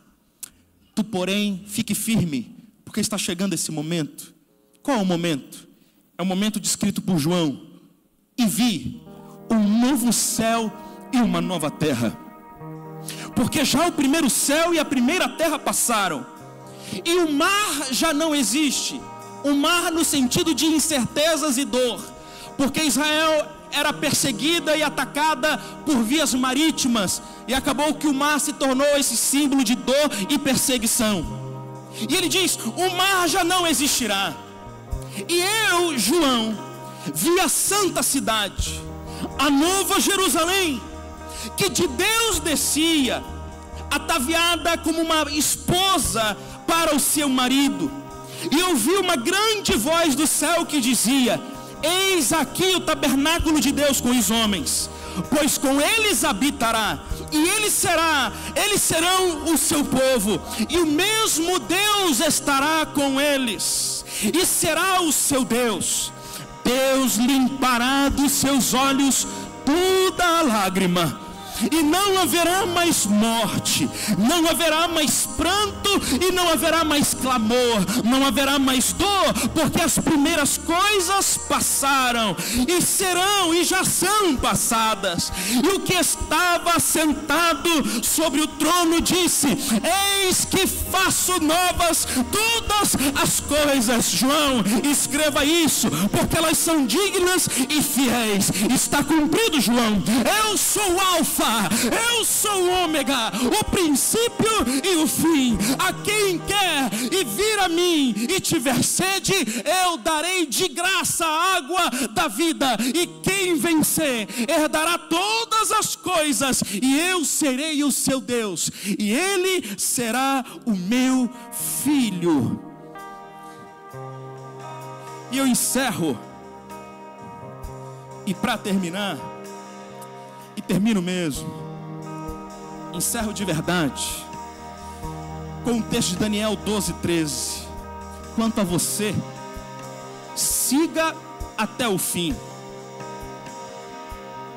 Tu, porém, fique firme, porque está chegando esse momento. Qual é o momento? É o momento descrito por João. E vi um novo céu e uma nova terra, porque já o primeiro céu e a primeira terra passaram, e o mar já não existe. O mar no sentido de incertezas e dor, porque Israel era perseguida e atacada por vias marítimas, e acabou que o mar se tornou esse símbolo de dor e perseguição. E ele diz: o mar já não existirá. E eu, João, vi a santa cidade, a nova Jerusalém, que de Deus descia, ataviada como uma esposa para o seu marido. E ouvi uma grande voz do céu que dizia: eis aqui o tabernáculo de Deus com os homens, pois com eles habitará, e eles serão o seu povo, e o mesmo Deus estará com eles, e será o seu Deus. Deus limpará dos seus olhos toda a lágrima, e não haverá mais morte, não haverá mais pranto, e não haverá mais clamor, não haverá mais dor, porque as primeiras coisas passaram, e serão e já são passadas. E o que estava sentado sobre o trono disse: eis que faço novas todas as coisas. João, escreva isso, porque elas são dignas e fiéis. Está cumprido, João. Eu sou o Alfa, eu sou o Ômega, o princípio e o fim. A quem quer e vir a mim e tiver sede, eu darei de graça a água da vida, e quem vencer herdará todas as coisas, e eu serei o seu Deus, e ele será o meu filho. E eu encerro, e para terminar, e termino mesmo, encerro de verdade com o texto de Daniel 12:13. Quanto a você, siga até o fim.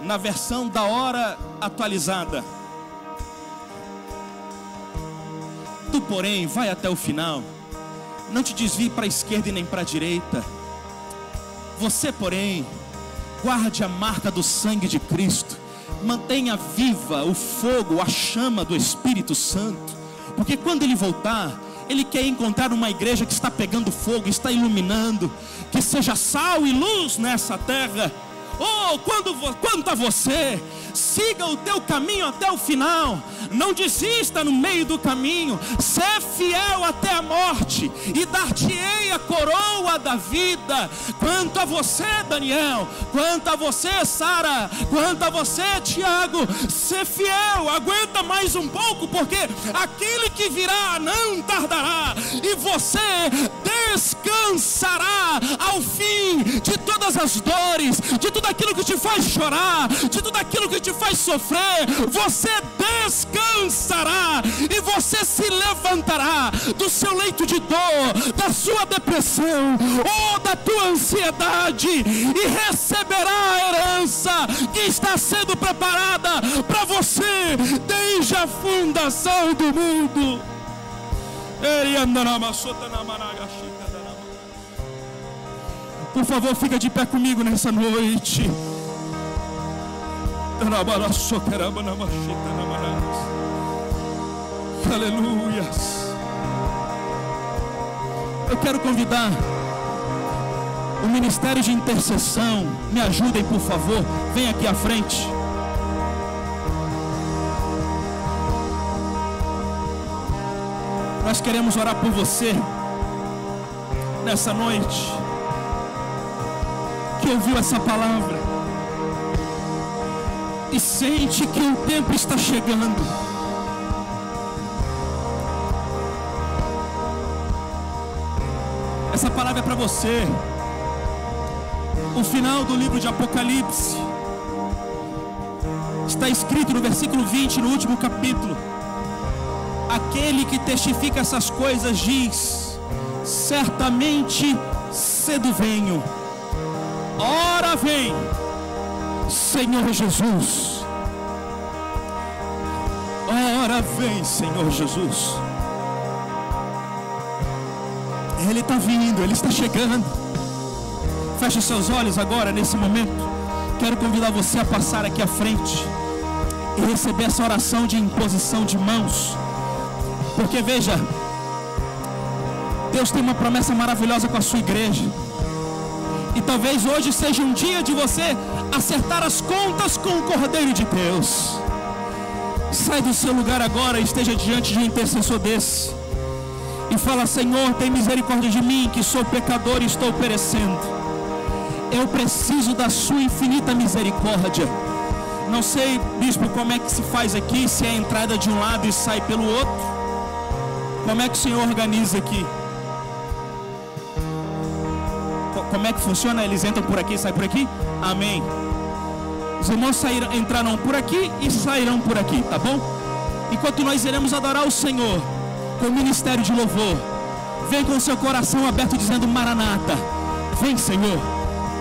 Na versão da hora atualizada: tu, porém, vai até o final, não te desvie para a esquerda e nem para a direita. Você, porém, guarde a marca do sangue de Cristo, mantenha viva o fogo, a chama do Espírito Santo, porque quando Ele voltar, Ele quer encontrar uma igreja que está pegando fogo, está iluminando, que seja sal e luz nessa terra. Quanto a você, siga o teu caminho até o final. não desista no meio do caminho, ser fiel até a morte, e dar-te-ei a coroa da vida. Quanto a você, Daniel, quanto a você, Sara, quanto a você, Tiago, ser fiel, aguenta mais um pouco, porque aquele que virá não tardará, e você descansará ao fim de todas as dores, de tudo aquilo que te faz chorar, de tudo aquilo que te faz sofrer. Você descansará e você se levantará do seu leito de dor, da sua depressão ou da tua ansiedade, e receberá a herança que está sendo preparada para você desde a fundação do mundo. Por favor, fica de pé comigo nessa noite. Aleluia. Eu quero convidar o ministério de intercessão. Me ajudem, por favor. Vem aqui à frente. Nós queremos orar por você nessa noite, que ouviu essa palavra e sente que o tempo está chegando. Essa palavra é para você. O final do livro de Apocalipse está escrito no versículo 20, no último capítulo. Aquele que testifica essas coisas diz: certamente cedo venho. Ora vem, Senhor Jesus. Ora vem, Senhor Jesus. Ele está vindo, Ele está chegando. Feche seus olhos agora, nesse momento. Quero convidar você a passar aqui à frente e receber essa oração de imposição de mãos. Porque veja, Deus tem uma promessa maravilhosa com a sua igreja. E talvez hoje seja um dia de você acertar as contas com o Cordeiro de Deus. Sai do seu lugar agora e esteja diante de um intercessor desse e fala: Senhor, tem misericórdia de mim, que sou pecador e estou perecendo. Eu preciso da sua infinita misericórdia. Não sei, bispo, como é que se faz aqui, se é a entrada de um lado e sai pelo outro. Como é que o Senhor organiza aqui? Como é que funciona? Eles entram por aqui e saem por aqui? Amém. Os irmãos entrarão por aqui e sairão por aqui, tá bom? Enquanto nós iremos adorar o Senhor com o ministério de louvor, vem com o seu coração aberto dizendo: Maranata, vem, Senhor,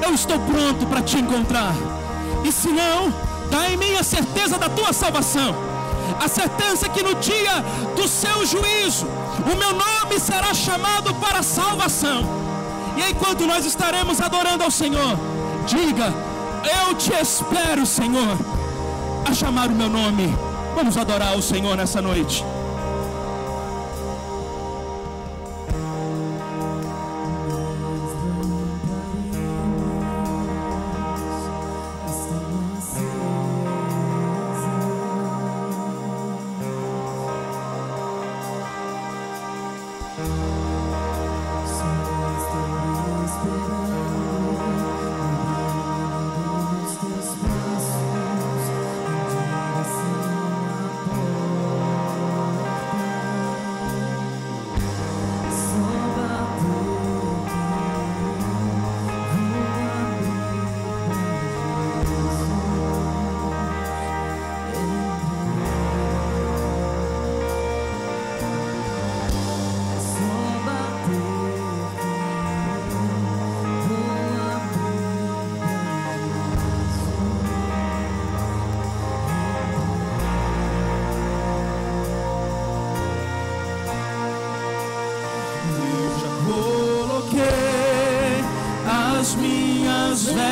eu estou pronto para te encontrar. E se não, dá em mim a certeza da tua salvação, a certeza que no dia do seu juízo o meu nome será chamado para a salvação. E enquanto nós estaremos adorando ao Senhor, diga: eu te espero, Senhor, a chamar o meu nome. Vamos adorar ao Senhor nessa noite.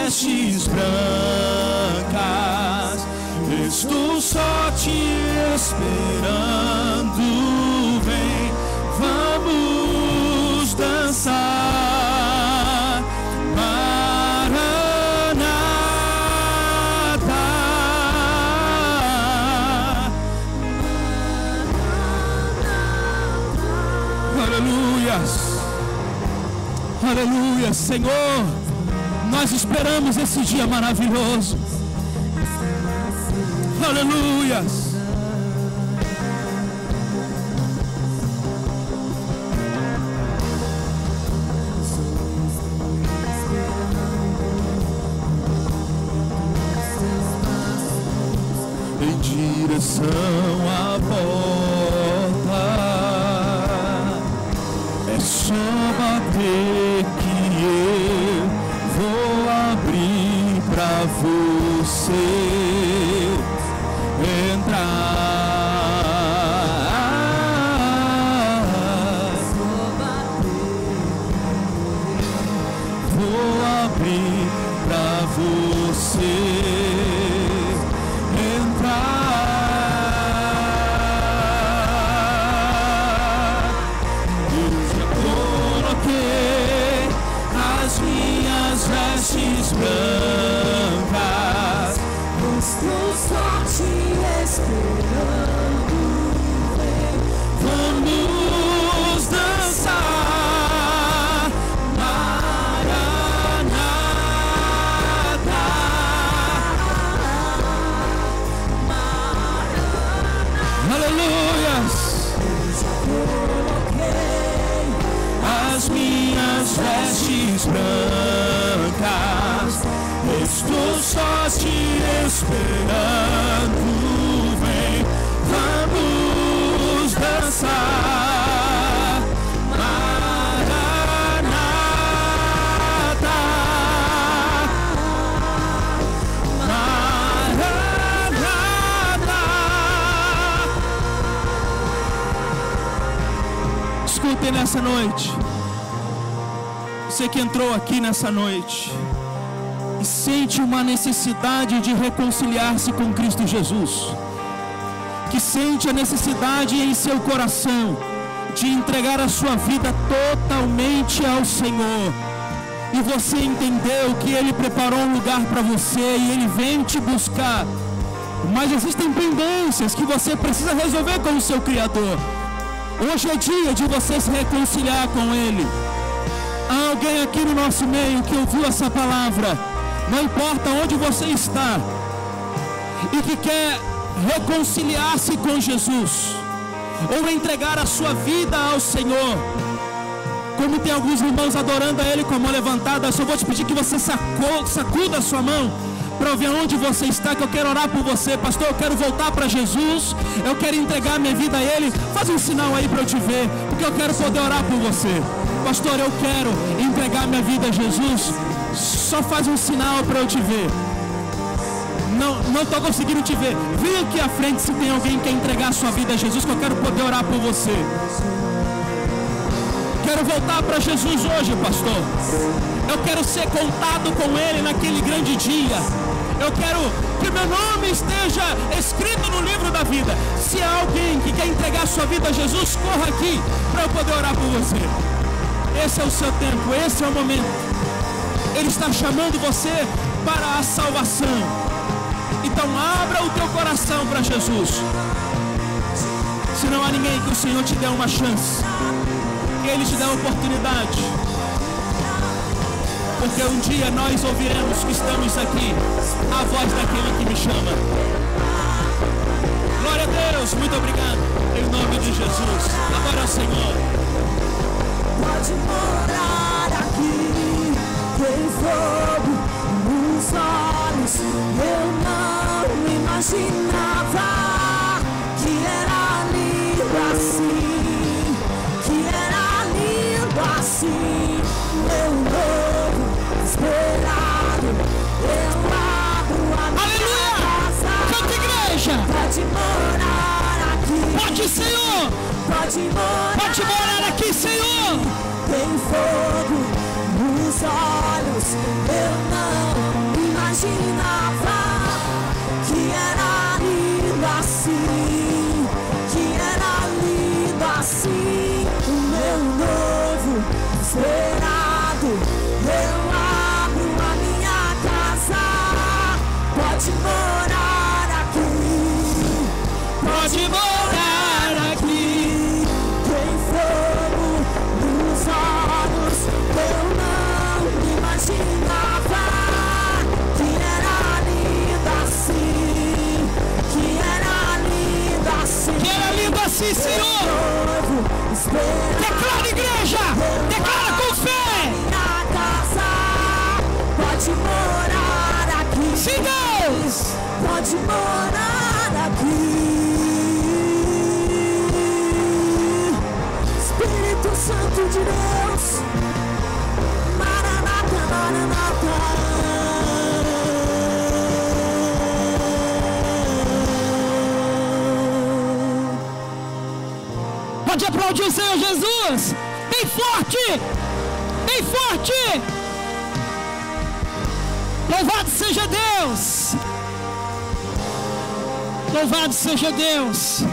Vestes brancas, estou só te esperando. Vem, vamos dançar. Maranata, Aleluia, Senhor, nós esperamos esse dia maravilhoso. Aleluia. Em direção à porta, é só bater que eu vou abrir pra você entrar. Vou abrir pra você vestes brancas, estou só te esperando. Vamos dançar, Maranata, aleluias. As minhas vestes brancas, estou só te esperando. Vem, vamos dançar, Maranata, Maranata. Escutem nessa noite. Você que entrou aqui nessa noite e sente uma necessidade de reconciliar-se com Cristo Jesus, que sente a necessidade em seu coração de entregar a sua vida totalmente ao Senhor, e você entendeu que Ele preparou um lugar para você e Ele vem te buscar, mas existem pendências que você precisa resolver com o seu Criador. Hoje é dia de você se reconciliar com Ele. Há alguém aqui no nosso meio que ouviu essa palavra, não importa onde você está, e que quer reconciliar-se com Jesus, ou entregar a sua vida ao Senhor. Como tem alguns irmãos adorando a Ele com a mão levantada, eu só vou te pedir que você sacuda a sua mão para ver onde você está, que eu quero orar por você. Pastor, eu quero voltar para Jesus, eu quero entregar minha vida a Ele. Faz um sinal aí para eu te ver, porque eu quero poder orar por você. Pastor, eu quero entregar minha vida a Jesus. Só faz um sinal para eu te ver. Não estou conseguindo te ver. Vem aqui à frente se tem alguém que quer entregar a sua vida a Jesus, que eu quero poder orar por você. Quero voltar para Jesus hoje, pastor. Eu quero ser contado com Ele naquele grande dia. Eu quero que meu nome esteja escrito no livro da vida. Se há alguém que quer entregar a sua vida a Jesus, corra aqui para eu poder orar por você. Esse é o seu tempo, esse é o momento. Ele está chamando você para a salvação. Então abra o teu coração para Jesus. Se não há ninguém, que o Senhor te dê uma chance, que Ele te dê uma oportunidade, porque um dia nós ouviremos que estamos aqui, a voz daquele que me chama. Glória a Deus, muito obrigado, em nome de Jesus. Agora é o Senhor. Pode morar aqui, tem fogo nos olhos. Eu não imaginava que era lindo assim, que era lindo assim. Meu novo esperado, eu abro a minha casa. Canta, igreja. Pode morar aqui. Pode, Senhor. Pode morar aqui, Senhor. Tem fogo nos olhos. Eu não imaginava que era lindo assim, que era lindo assim. O meu novo esperado, eu abro a minha casa. Pode morar aqui. Pode morar aqui. Tem fogo nos olhos. Eu não Sim, Deus. Pode morar aqui. Espírito Santo de Deus. Maranata, Maranata. Pode aplaudir o Senhor Jesus. Bem forte. Bem forte. Louvado seja Deus. Louvado seja Deus.